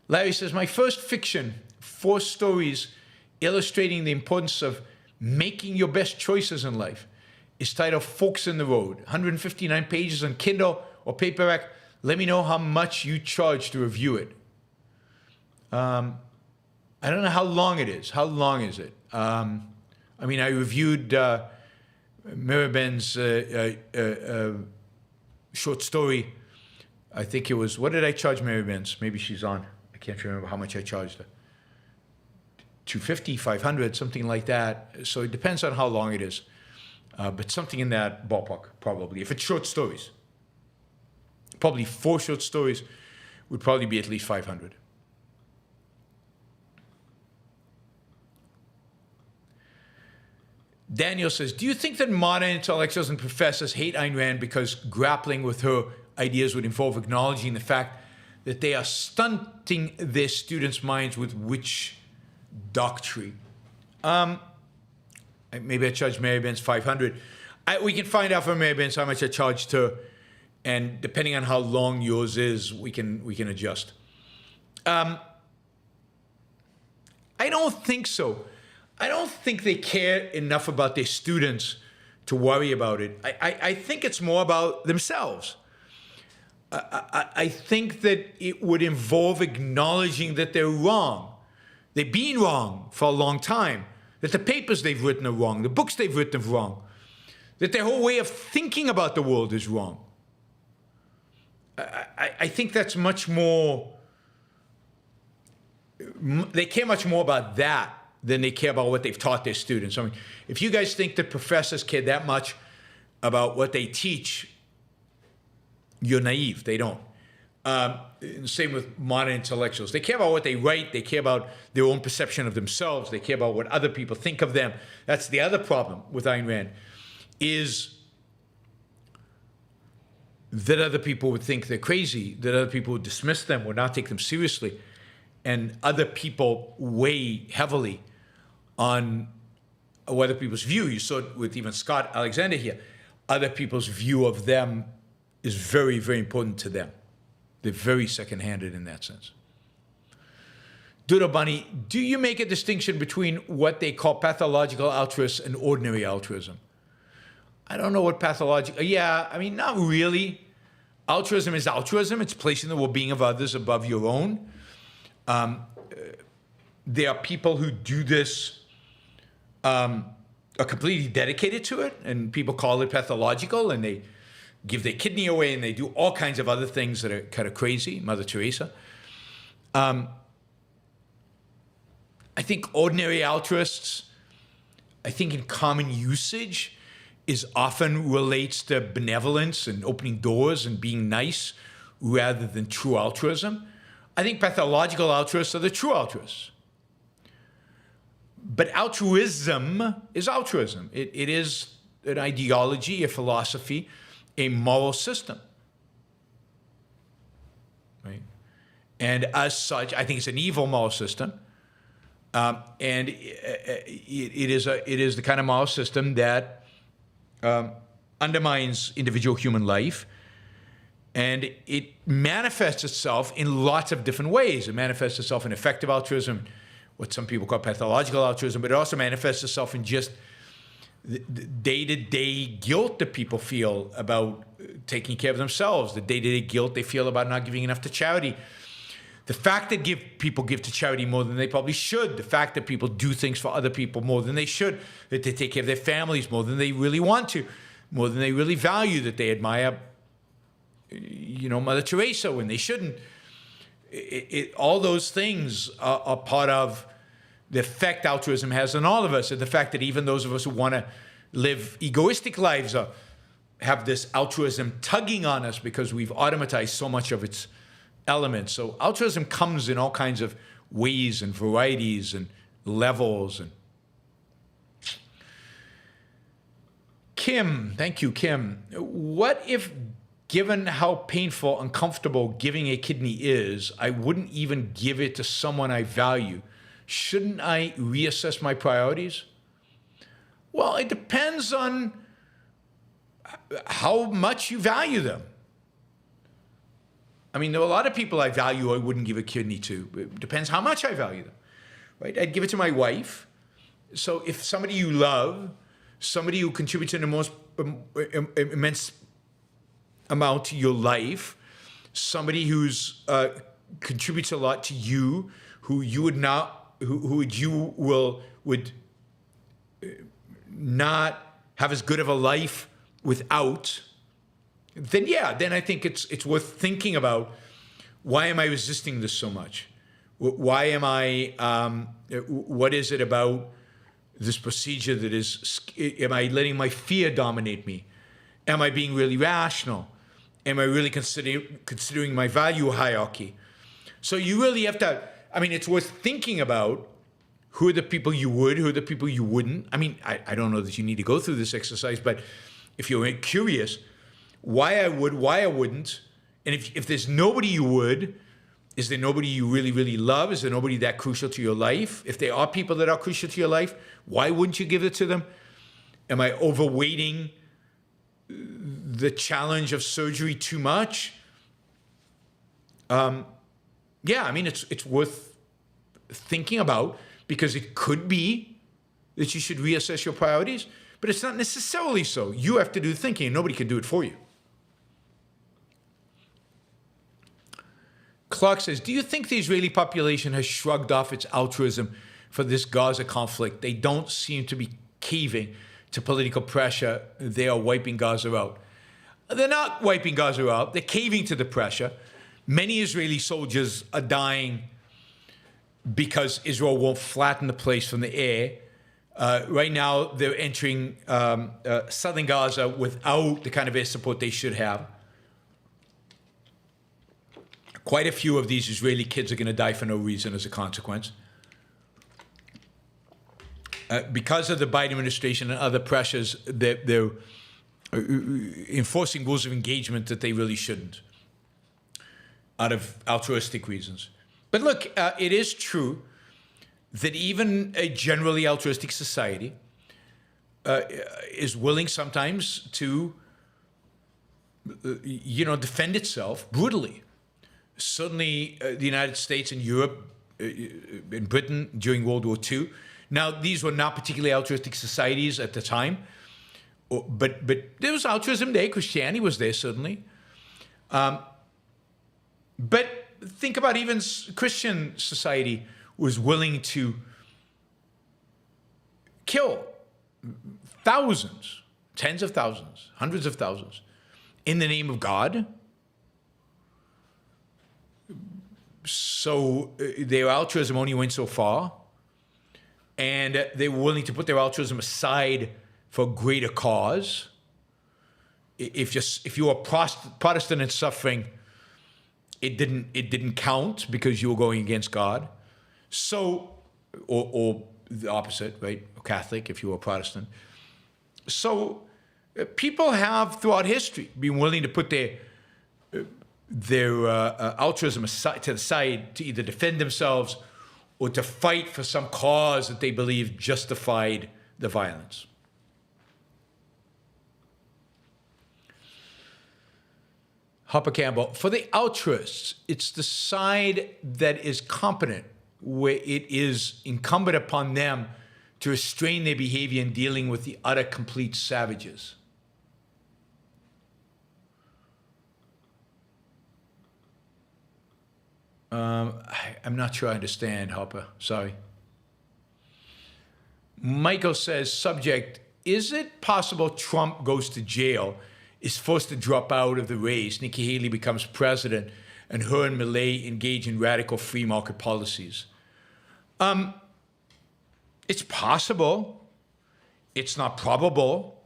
Larry says, my first fiction, 4 stories illustrating the importance of making your best choices in life, is titled Forks in the Road, 159 pages on Kindle or paperback. Let me know how much you charge to review it. I don't know how long it is. How long is it? I mean, I reviewed Miraben's short story. I think it was, what did I charge Miraben's? Maybe she's on. I can't remember how much I charged her. 250, 500, something like that. So it depends on how long it is. But something in that ballpark, probably. If it's short stories. Probably 4 short stories would probably be at least 500. Daniel says, do you think that modern intellectuals and professors hate Ayn Rand because grappling with her ideas would involve acknowledging the fact that they are stunting their students' minds with witch doctrine? Maybe I charged Mary Benz 500. We can find out from Mary Benz how much I charged her, and depending on how long yours is, we can adjust. I don't think so. I don't think they care enough about their students to worry about it. I think it's more about themselves. I think that it would involve acknowledging that they're wrong. They've been wrong for a long time. That the papers they've written are wrong. The books they've written are wrong. That their whole way of thinking about the world is wrong. I think that's much more... They care much more about that than they care about what they've taught their students. I mean, if you guys think that professors care that much about what they teach, you're naive. They don't. Same with modern intellectuals. They care about what they write. They care about their own perception of themselves. They care about what other people think of them. That's the other problem with Ayn Rand, is that other people would think they're crazy, that other people would dismiss them, would not take them seriously. And other people weigh heavily on what other people's view. You saw it with even Scott Alexander here. Other people's view of them is very, very important to them. They're very second-handed in that sense. Doodle Bunny, do you make a distinction between what they call pathological altruists and ordinary altruism? I don't know what pathological... Yeah, I mean, not really. Altruism is altruism. It's placing the well-being of others above your own. There are people who do this, are completely dedicated to it, and people call it pathological, and they give their kidney away, and they do all kinds of other things that are kind of crazy, Mother Teresa. I think ordinary altruists, I think in common usage, is often relates to benevolence and opening doors and being nice rather than true altruism. I think pathological altruists are the true altruists. But altruism is altruism. It is an ideology, a philosophy, a moral system. Right? And as such, I think it's an evil moral system. And it is the kind of moral system that undermines individual human life. And it manifests itself in lots of different ways. It manifests itself in effective altruism, what some people call pathological altruism, but it also manifests itself in just the day-to-day guilt that people feel about taking care of themselves, the day-to-day guilt they feel about not giving enough to charity, the fact that people give to charity more than they probably should, the fact that people do things for other people more than they should, that they take care of their families more than they really want to, more than they really value, that they admire, Mother Teresa when they shouldn't. All those things are part of the effect altruism has on all of us, and the fact that even those of us who want to live egoistic lives have this altruism tugging on us because we've automatized so much of its elements. So altruism comes in all kinds of ways and varieties and levels. And Kim, thank you, Kim. What if, given how painful, uncomfortable giving a kidney is, I wouldn't even give it to someone I value? Shouldn't I reassess my priorities? Well, it depends on how much you value them. I mean, there are a lot of people I value I wouldn't give a kidney to. It depends how much I value them, right? I'd give it to my wife. So if somebody you love, somebody who contributes in the most immense amount to your life, somebody who's contributes a lot to you, who you would not, who you would not have as good of a life without, then I think it's worth thinking about. Why am I resisting this so much? Why am I? What is it about this procedure that is? Am I letting my fear dominate me? Am I being really rational? Am I really considering my value hierarchy? So you really have to. I mean, it's worth thinking about. Who are the people you would? Who are the people you wouldn't? I mean, I don't know that you need to go through this exercise, but if you're curious, why I would, why I wouldn't, and if there's nobody you would, is there nobody you really, really love? Is there nobody that crucial to your life? If there are people that are crucial to your life, why wouldn't you give it to them? Am I overweighting the challenge of surgery too much? I mean, it's worth thinking about. Because it could be that you should reassess your priorities, but it's not necessarily so. You have to do the thinking, and nobody can do it for you. Clark says, do you think the Israeli population has shrugged off its altruism for this Gaza conflict? They don't seem to be caving to political pressure. They are wiping Gaza out. They're not wiping Gaza out. They're caving to the pressure. Many Israeli soldiers are dying because Israel won't flatten the place from the air. Right now, they're entering southern Gaza without the kind of air support they should have. Quite a few of these Israeli kids are going to die for no reason as a consequence. Because of the Biden administration and other pressures, they're enforcing rules of engagement that they really shouldn't, out of altruistic reasons. But look, it is true that even a generally altruistic society is willing sometimes to, defend itself brutally. Certainly, the United States and Europe, and Britain during World War II. Now, these were not particularly altruistic societies at the time, but there was altruism there. Christianity was there, certainly. But think about even Christian society was willing to kill thousands, tens of thousands, hundreds of thousands in the name of God. So their altruism only went so far, and they were willing to put their altruism aside for a greater cause. If you were Protestant and suffering, it didn't count because you were going against God. So, or the opposite, right? Catholic if you were Protestant. So, people have throughout history been willing to put their altruism aside, to the side, to either defend themselves or to fight for some cause that they believe justified the violence. Hopper Campbell, for the altruists, it's the side that is competent, where it is incumbent upon them to restrain their behavior in dealing with the utter complete savages. I'm not sure I understand, Hopper. Sorry. Michael says, subject, is it possible Trump goes to jail, is forced to drop out of the race, Nikki Haley becomes president, and her and Milei engage in radical free market policies? It's possible. It's not probable.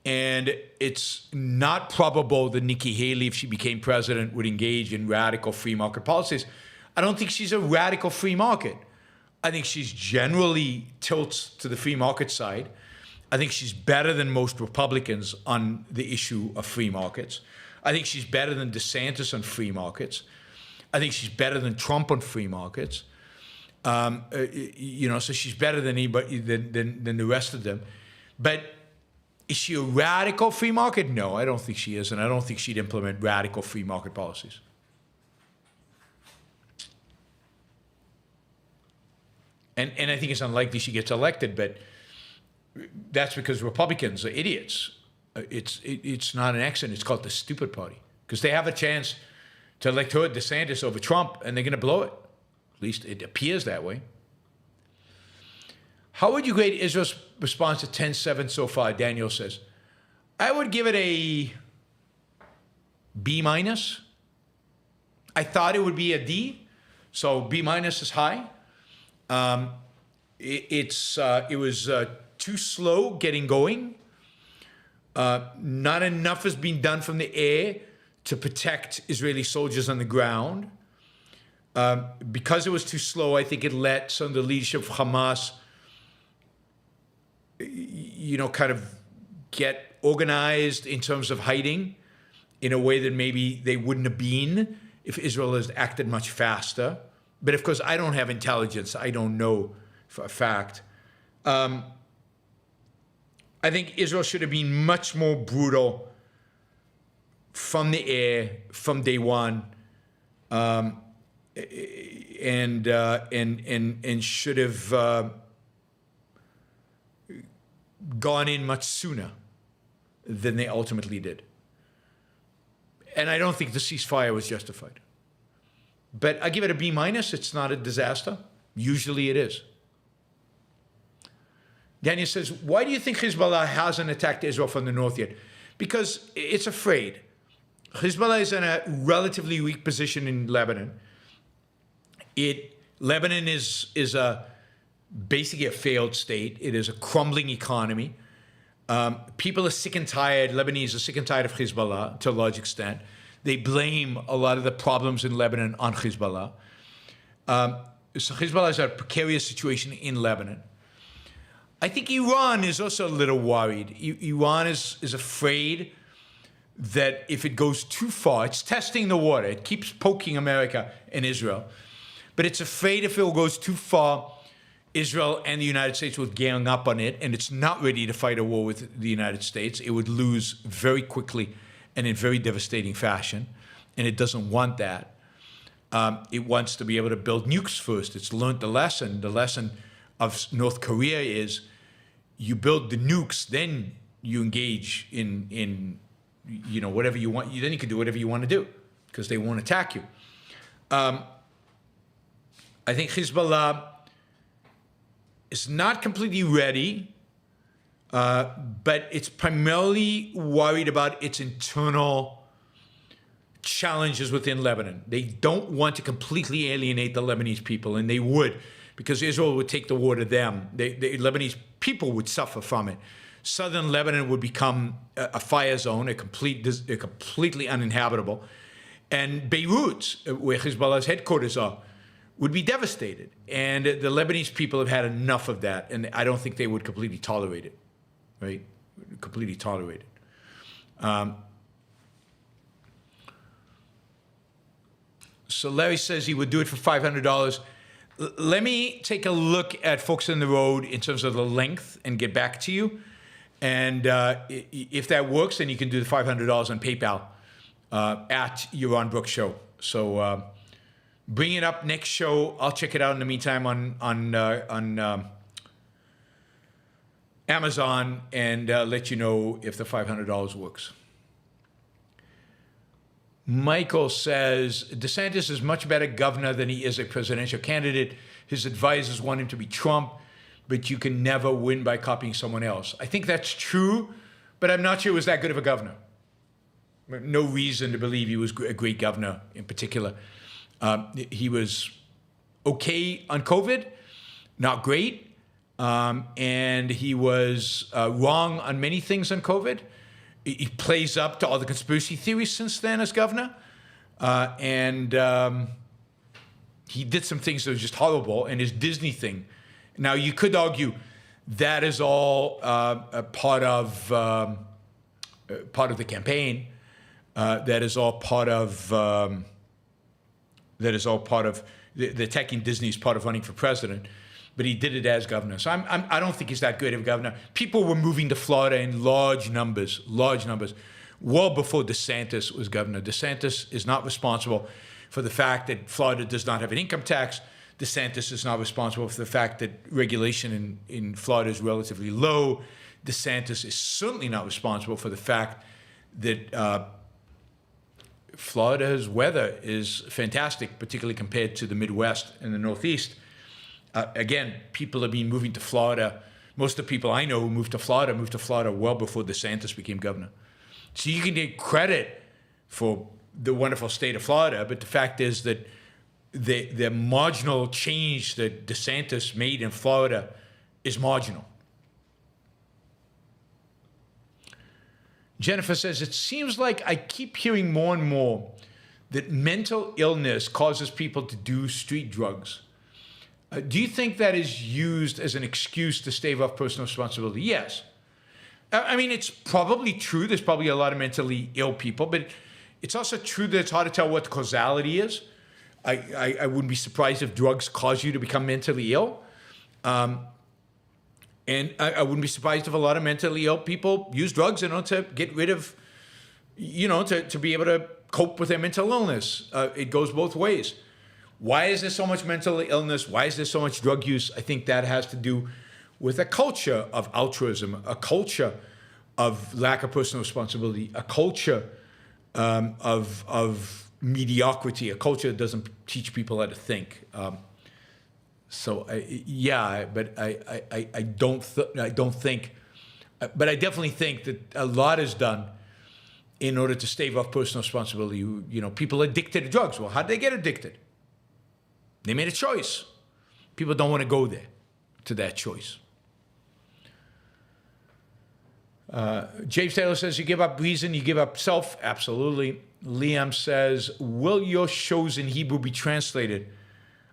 And it's not probable that Nikki Haley, if she became president, would engage in radical free market policies. I don't think she's a radical free market. I think she's generally tilts to the free market side. I think she's better than most Republicans on the issue of free markets. I think she's better than DeSantis on free markets. I think she's better than Trump on free markets. So she's better than anybody than the rest of them. But is she a radical free market? No, I don't think she is, and I don't think she'd implement radical free market policies. And I think it's unlikely she gets elected, but that's because Republicans are idiots. It's not an accident. It's called the stupid party because they have a chance to elect DeSantis over Trump, and they're going to blow it. At least it appears that way. How would you grade Israel's response to 10-7 so far? Daniel says, I would give it a B minus. I thought it would be a D, so B minus is high. It was too slow getting going. Not enough has been done from the air to protect Israeli soldiers on the ground. Because it was too slow, I think it let some of the leadership of Hamas, kind of get organized in terms of hiding in a way that maybe they wouldn't have been if Israel has acted much faster. But of course, I don't have intelligence. I don't know for a fact. I think Israel should have been much more brutal from the air, from day one, and should have gone in much sooner than they ultimately did. And I don't think the ceasefire was justified. But I give it a B minus. It's not a disaster. Usually it is. Daniel says, why do you think Hezbollah hasn't attacked Israel from the north yet? Because it's afraid. Hezbollah is in a relatively weak position in Lebanon. Lebanon is basically a failed state. It is a crumbling economy. People are sick and tired. Lebanese are sick and tired of Hezbollah to a large extent. They blame a lot of the problems in Lebanon on Hezbollah. So Hezbollah is in a precarious situation in Lebanon. I think Iran is also a little worried. Iran is afraid that if it goes too far, it's testing the water. It keeps poking America and Israel. But it's afraid if it goes too far, Israel and the United States would gang up on it, and it's not ready to fight a war with the United States. It would lose very quickly and in very devastating fashion, and it doesn't want that. It wants to be able to build nukes first. It's learned the lesson. The lesson of North Korea is you build the nukes, then you engage in whatever you want. Then you can do whatever you want to do because they won't attack you. I think Hezbollah is not completely ready, but it's primarily worried about its internal challenges within Lebanon. They don't want to completely alienate the Lebanese people, and they would, because Israel would take the war to them. The Lebanese people would suffer from it. Southern Lebanon would become a fire zone, completely uninhabitable. And Beirut, where Hezbollah's headquarters are, would be devastated. And the Lebanese people have had enough of that, and I don't think they would completely tolerate it, right? Completely tolerate it. So Larry says he would do it for $500. Let me take a look at Folks on the Road in terms of the length and get back to you. And if that works, then you can do the $500 on PayPal at Yaron Brook Show. So bring it up next show. I'll check it out in the meantime on Amazon and let you know if the $500 works. Michael says, DeSantis is much better governor than he is a presidential candidate. His advisors want him to be Trump, but you can never win by copying someone else. I think that's true, but I'm not sure he was that good of a governor. No reason to believe he was a great governor in particular. He was okay on COVID, not great, and he was wrong on many things on COVID. He plays up to all the conspiracy theories since then as governor, and he did some things that were just horrible. And his Disney thing. Now you could argue that is all a part of the campaign. That is all part of the attacking Disney is part of running for president. But he did it as governor. So I don't think he's that good of a governor. People were moving to Florida in large numbers, well before DeSantis was governor. DeSantis is not responsible for the fact that Florida does not have an income tax, DeSantis is not responsible for the fact that regulation in Florida is relatively low. DeSantis is certainly not responsible for the fact that Florida's weather is fantastic, particularly compared to the Midwest and the Northeast. Again, people have been moving to Florida. Most of the people I know who moved to Florida well before DeSantis became governor. So you can get credit for the wonderful state of Florida, but the fact is that the marginal change that DeSantis made in Florida is marginal. Jennifer says, it seems like I keep hearing more and more that mental illness causes people to do street drugs. Do you think that is used as an excuse to stave off personal responsibility? Yes. I mean, it's probably true. There's probably a lot of mentally ill people, but it's also true that it's hard to tell what the causality is. I wouldn't be surprised if drugs cause you to become mentally ill. And I wouldn't be surprised if a lot of mentally ill people use drugs in order to get rid of, to be able to cope with their mental illness. It goes both ways. Why is there so much mental illness? Why is there so much drug use? I think that has to do with a culture of altruism, a culture of lack of personal responsibility, a culture of mediocrity, a culture that doesn't teach people how to think. But I definitely think that a lot is done in order to stave off personal responsibility. People addicted to drugs. Well, how'd they get addicted? They made a choice. People don't want to go there to that choice. James Taylor says, you give up reason, you give up self. Absolutely. Liam says, will your shows in Hebrew be translated?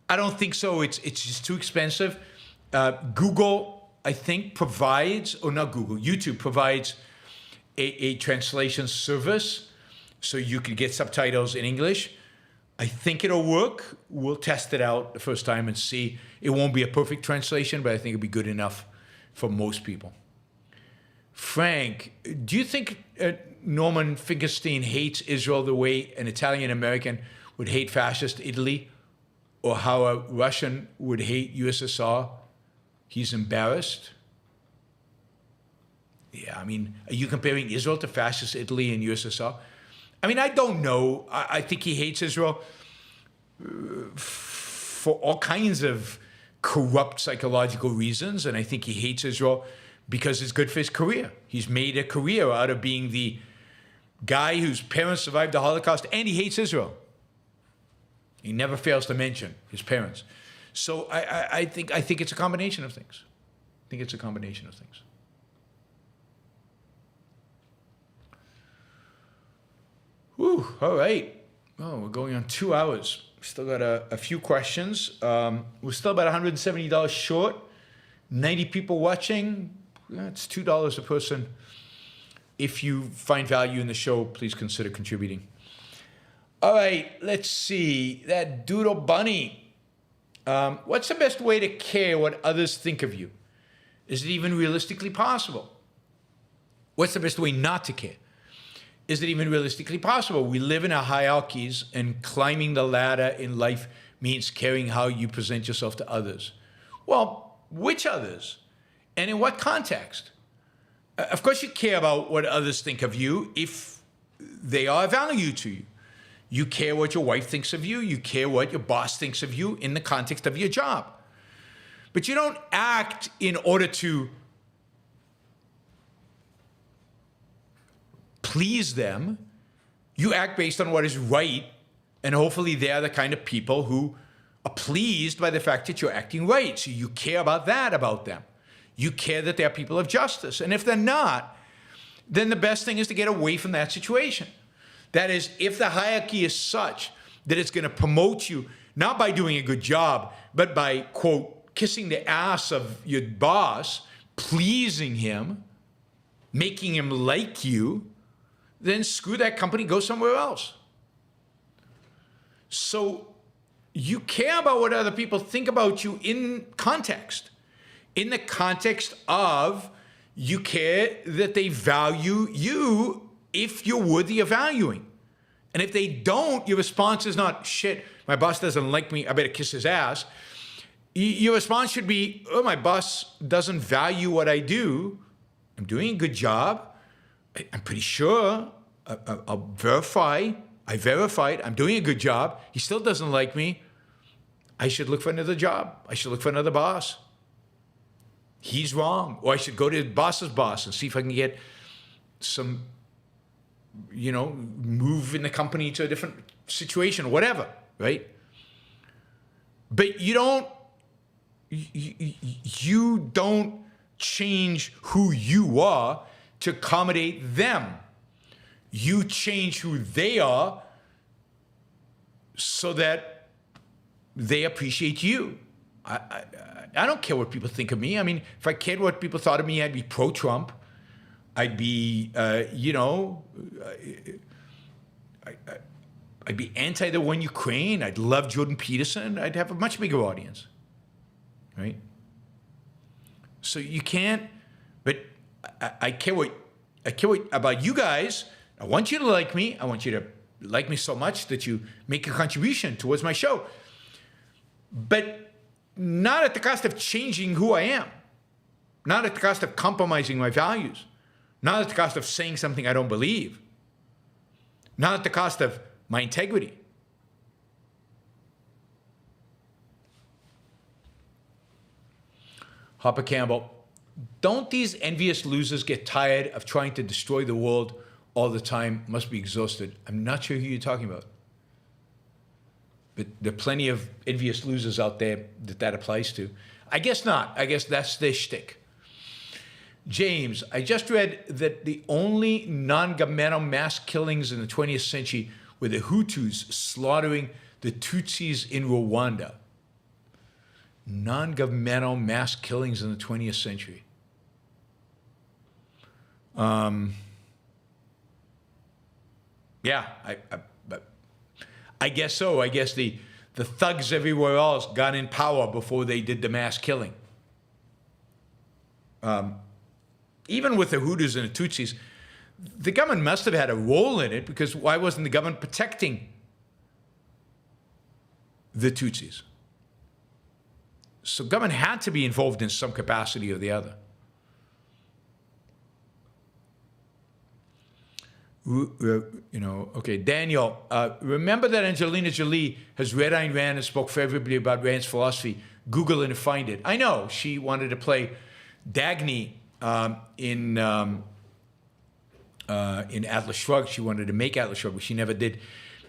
I don't think so. It's just too expensive. Google, I think, provides, or not Google, YouTube provides a translation service so you can get subtitles in English. I think it'll work. We'll test it out the first time and see. It won't be a perfect translation, but I think it'll be good enough for most people. Frank, do you think Norman Finkelstein hates Israel the way an Italian American would hate fascist Italy, or how a Russian would hate USSR? He's embarrassed. Yeah, I mean, are you comparing Israel to fascist Italy and USSR? I mean, I don't know. I think he hates Israel for all kinds of corrupt psychological reasons, and I think he hates Israel because it's good for his career. He's made a career out of being the guy whose parents survived the Holocaust, and he hates Israel. He never fails to mention his parents. So I think it's a combination of things. I think it's a combination of things. Whew, all right. Oh, we're going on 2 hours. Still got a few questions. We're still about $170 short. 90 people watching. That's $2 a person. If you find value in the show, please consider contributing. All right, let's see. That Doodle Bunny. What's the best way to care what others think of you? Is it even realistically possible? What's the best way not to care? Is it even realistically possible? We live in our hierarchies, and climbing the ladder in life means caring how you present yourself to others. Well, which others? And in what context? Of course, you care about what others think of you if they are of value to you. You care what your wife thinks of you. You care what your boss thinks of you in the context of your job. But you don't act in order to please them. You act based on what is right, and hopefully they are the kind of people who are pleased by the fact that you're acting right. So you care about that about them. You care that they're people of justice. And if they're not, then the best thing is to get away from that situation. That is, if the hierarchy is such that it's going to promote you, not by doing a good job, but by, quote, kissing the ass of your boss, pleasing him, making him like you, then screw that company, go somewhere else. So you care about what other people think about you in context. In the context of you care that they value you if you're worthy of valuing. And if they don't, your response is not, shit, my boss doesn't like me, I better kiss his ass. Your response should be, oh, my boss doesn't value what I do. I'm doing a good job. I'm pretty sure. I'll verify. I verified. I'm doing a good job. He still doesn't like me. I should look for another job. I should look for another boss. He's wrong. Or I should go to the boss's boss and see if I can get some, move in the company to a different situation or whatever, right? But you don't change who you are to accommodate them. You change who they are so that they appreciate you. I don't care what people think of me. I mean, if I cared what people thought of me, I'd be pro-Trump. I'd be, I'd be anti the war in Ukraine. I'd love Jordan Peterson. I'd have a much bigger audience, right? So you can't. But I care what about you guys. I want you to like me. I want you to like me so much that you make a contribution towards my show. But not at the cost of changing who I am. Not at the cost of compromising my values. Not at the cost of saying something I don't believe. Not at the cost of my integrity. Hopper Campbell, don't these envious losers get tired of trying to destroy the world all the time? Must be exhausted. I'm not sure who you're talking about. But there are plenty of envious losers out there that applies to. I guess not. I guess that's their shtick. James, I just read that the only non-governmental mass killings in the 20th century were the Hutus slaughtering the Tutsis in Rwanda. Non-governmental mass killings in the 20th century. Yeah, I guess so. I guess the thugs everywhere else got in power before they did the mass killing. Even with the Hutus and the Tutsis, the government must have had a role in it, because why wasn't the government protecting the Tutsis? So government had to be involved in some capacity or the other. Okay, Daniel, remember that Angelina Jolie has read Ayn Rand and spoke favorably about Rand's philosophy. Google it and find it. I know she wanted to play Dagny in Atlas Shrugged. She wanted to make Atlas Shrugged, but she never did.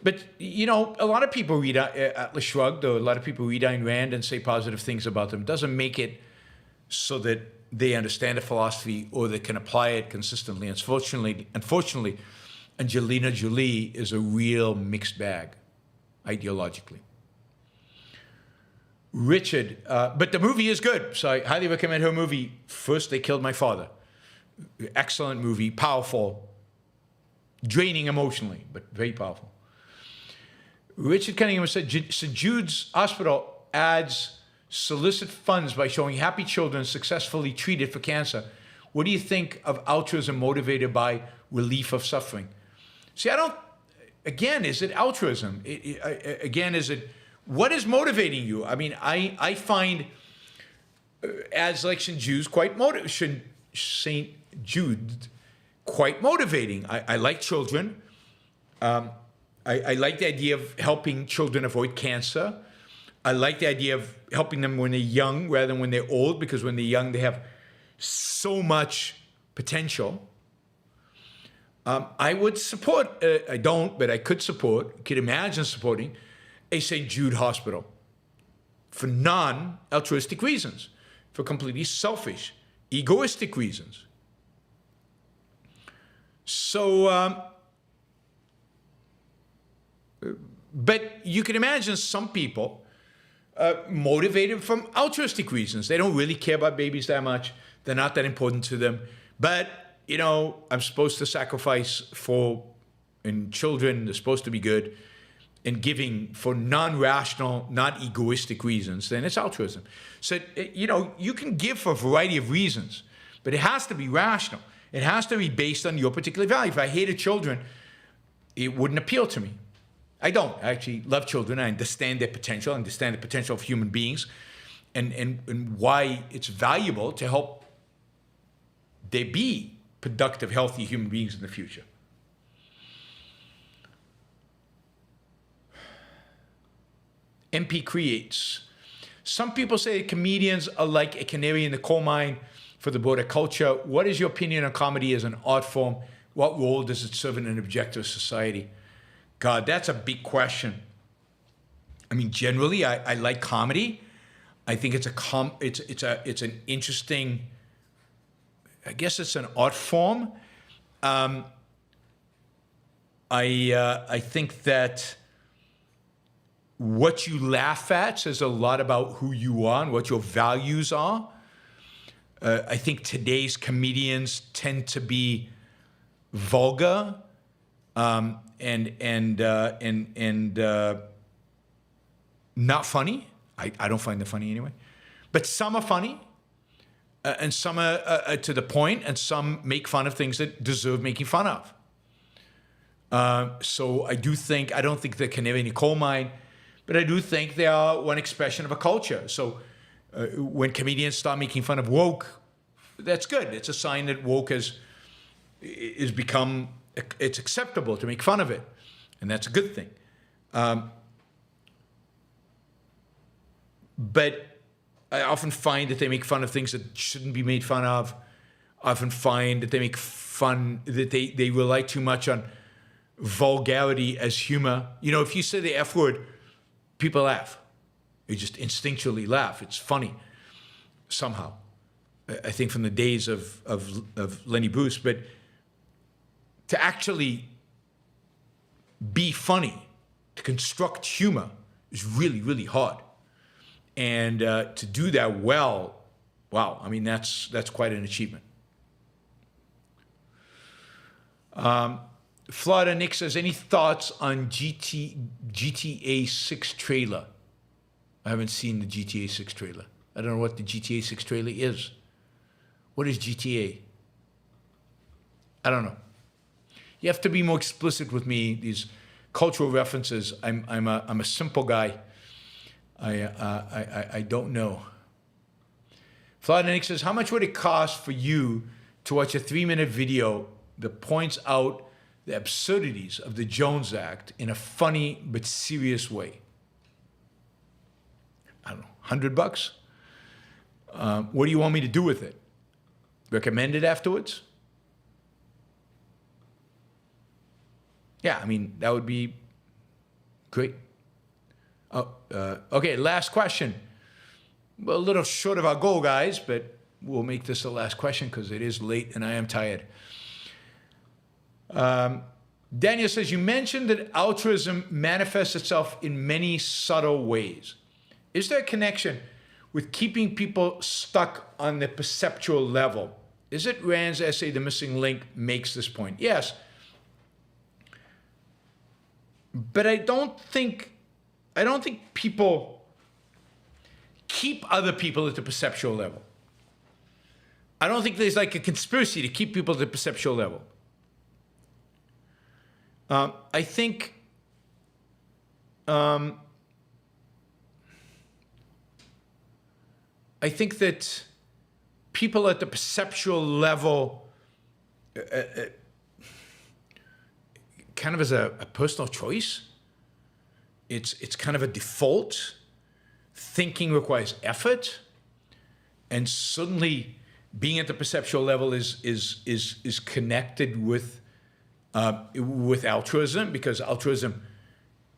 But, a lot of people read Atlas Shrugged, or a lot of people read Ayn Rand and say positive things about them. It doesn't make it so that they understand the philosophy or they can apply it consistently. Unfortunately, Angelina Jolie is a real mixed bag, ideologically. Richard, but the movie is good, so I highly recommend her movie, First They Killed My Father. Excellent movie, powerful, draining emotionally, but very powerful. Richard Cunningham said, St. Jude's Hospital adds solicit funds by showing happy children successfully treated for cancer. What do you think of altruism motivated by relief of suffering? See, again, is it altruism? What is motivating you? I mean, I find ads like St. Jude quite motivating. I like children. I like the idea of helping children avoid cancer. I like the idea of helping them when they're young rather than when they're old, because when they're young, they have so much potential. I would support, I don't, but I could imagine supporting a St. Jude hospital for non-altruistic reasons, for completely selfish, egoistic reasons. So, but you can imagine some people motivated from altruistic reasons. They don't really care about babies that much. They're not that important to them. But, I'm supposed to sacrifice and children are supposed to be good, and giving for non-rational, not egoistic reasons, then it's altruism. So, you can give for a variety of reasons, but it has to be rational. It has to be based on your particular value. If I hated children, it wouldn't appeal to me. I don't. I actually love children. I understand their potential, understand the potential of human beings, and why it's valuable to help they be productive, healthy human beings in the future. MP creates. Some people say comedians are like a canary in the coal mine for the broader culture. What is your opinion on comedy as an art form? What role does it serve in an objective society? God, that's a big question. I mean, generally, I like comedy. I think it's an interesting. I guess it's an art form. I think that what you laugh at says a lot about who you are and what your values are. I think today's comedians tend to be vulgar and not funny. I don't find them funny anyway. But some are funny, and some are to the point, and some make fun of things that deserve making fun of. So I don't think they're canary in the coal mine, but I do think they are one expression of a culture. So when comedians start making fun of woke, that's good. It's a sign that woke is become, it's acceptable to make fun of it. And that's a good thing. But I often find that they make fun of things that shouldn't be made fun of. I often find that they make fun, that they rely too much on vulgarity as humor. You know, if you say the F word, people laugh. They just instinctually laugh. It's funny somehow. I think from the days of Lenny Bruce. But to actually be funny, to construct humor is really, really hard. And to do that well, wow, I mean, that's quite an achievement. Florida Nick says, any thoughts on GTA 6 trailer? I haven't seen the GTA 6 trailer. I don't know what the GTA 6 trailer is. What is GTA? I don't know. You have to be more explicit with me. These cultural references. I'm a simple guy. I don't know. Florida Nick says, how much would it cost for you to watch a 3-minute video that points out the absurdities of the Jones Act in a funny but serious way? I don't know, $100? What do you want me to do with it? Recommend it afterwards? Yeah, I mean, that would be great. Okay, last question. Well, a little short of our goal, guys, but we'll make this the last question because it is late and I am tired. Daniel says, you mentioned that altruism manifests itself in many subtle ways. Is there a connection with keeping people stuck on the perceptual level? Is it Rand's essay, The Missing Link, makes this point? Yes. But I don't think people keep other people at the perceptual level. I don't think there's like a conspiracy to keep people at the perceptual level. I think that people at the perceptual level, kind of as a personal choice, it's kind of a default. Thinking requires effort, and suddenly being at the perceptual level is connected with altruism, because altruism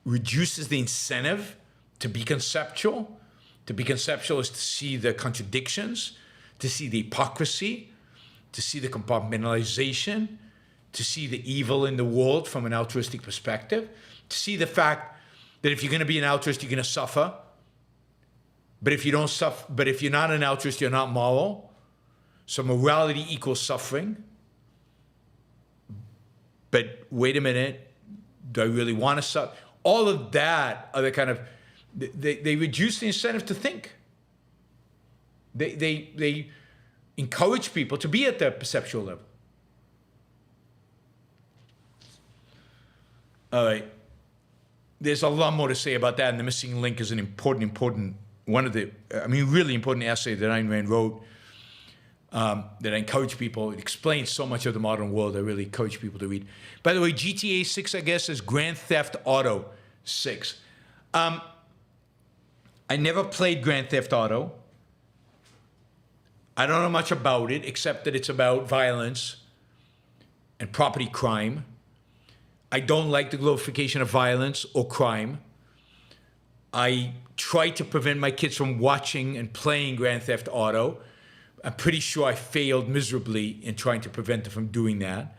reduces the incentive to be conceptual. To be conceptual is to see the contradictions, to see the hypocrisy, to see the compartmentalization, to see the evil in the world from an altruistic perspective, to see the fact that if you're going to be an altruist, you're going to suffer. But if you don't suffer, but if you're not an altruist, you're not moral. So morality equals suffering. But wait a minute, do I really want to suffer? All of that are the kind of, they reduce the incentive to think. They encourage people to be at their perceptual level. All right. there's a lot more to say about that, and the missing link is an important one of the, really important essay that Ayn Rand wrote. That I encourage people. It explains so much of the modern world. I really encourage people to read. By the way, GTA 6, I guess, is Grand Theft Auto 6. I never played Grand Theft Auto. I don't know much about it, except that it's about violence and property crime. I don't like the glorification of violence or crime. I try to prevent my kids from watching and playing Grand Theft Auto. I'm pretty sure I failed miserably in trying to prevent them from doing that.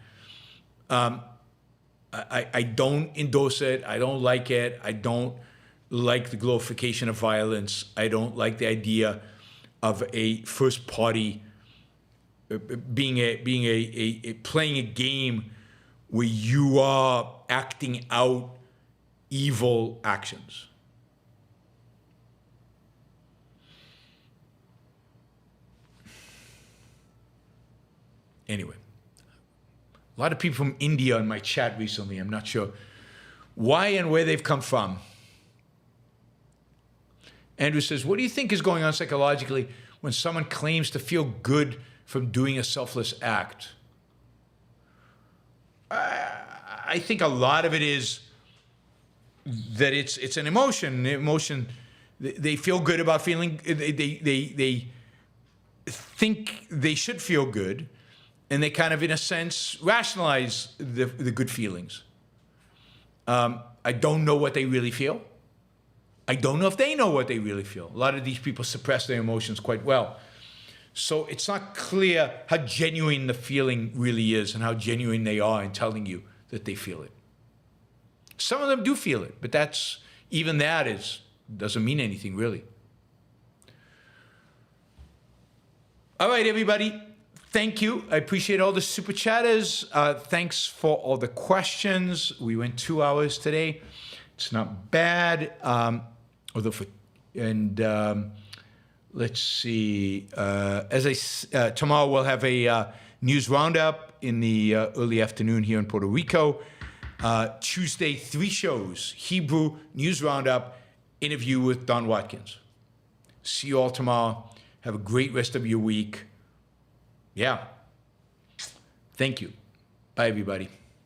I don't endorse it. I don't like it. I don't like the glorification of violence. I don't like the idea of a first party playing a game where you are acting out evil actions. Anyway, a lot of people from India in my chat recently. I'm not sure why and where they've come from. Andrew says, what do you think is going on psychologically when someone claims to feel good from doing a selfless act? I think a lot of it is that it's an emotion. The emotion, they feel good about feeling, they think they should feel good. And they kind of, in a sense, rationalize the good feelings. I don't know what they really feel. I don't know if they know what they really feel. A lot of these people suppress their emotions quite well. So it's not clear how genuine the feeling really is and how genuine they are in telling you that they feel it. Some of them do feel it, but doesn't mean anything really. All right, everybody. Thank you. I appreciate all the super chatters. Thanks for all the questions. We went 2 hours today. It's not bad. Let's see. Tomorrow we'll have a news roundup in the early afternoon here in Puerto Rico. Tuesday, 3 shows. Hebrew news roundup, interview with Don Watkins. See you all tomorrow. Have a great rest of your week. Yeah. Thank you. Bye, everybody.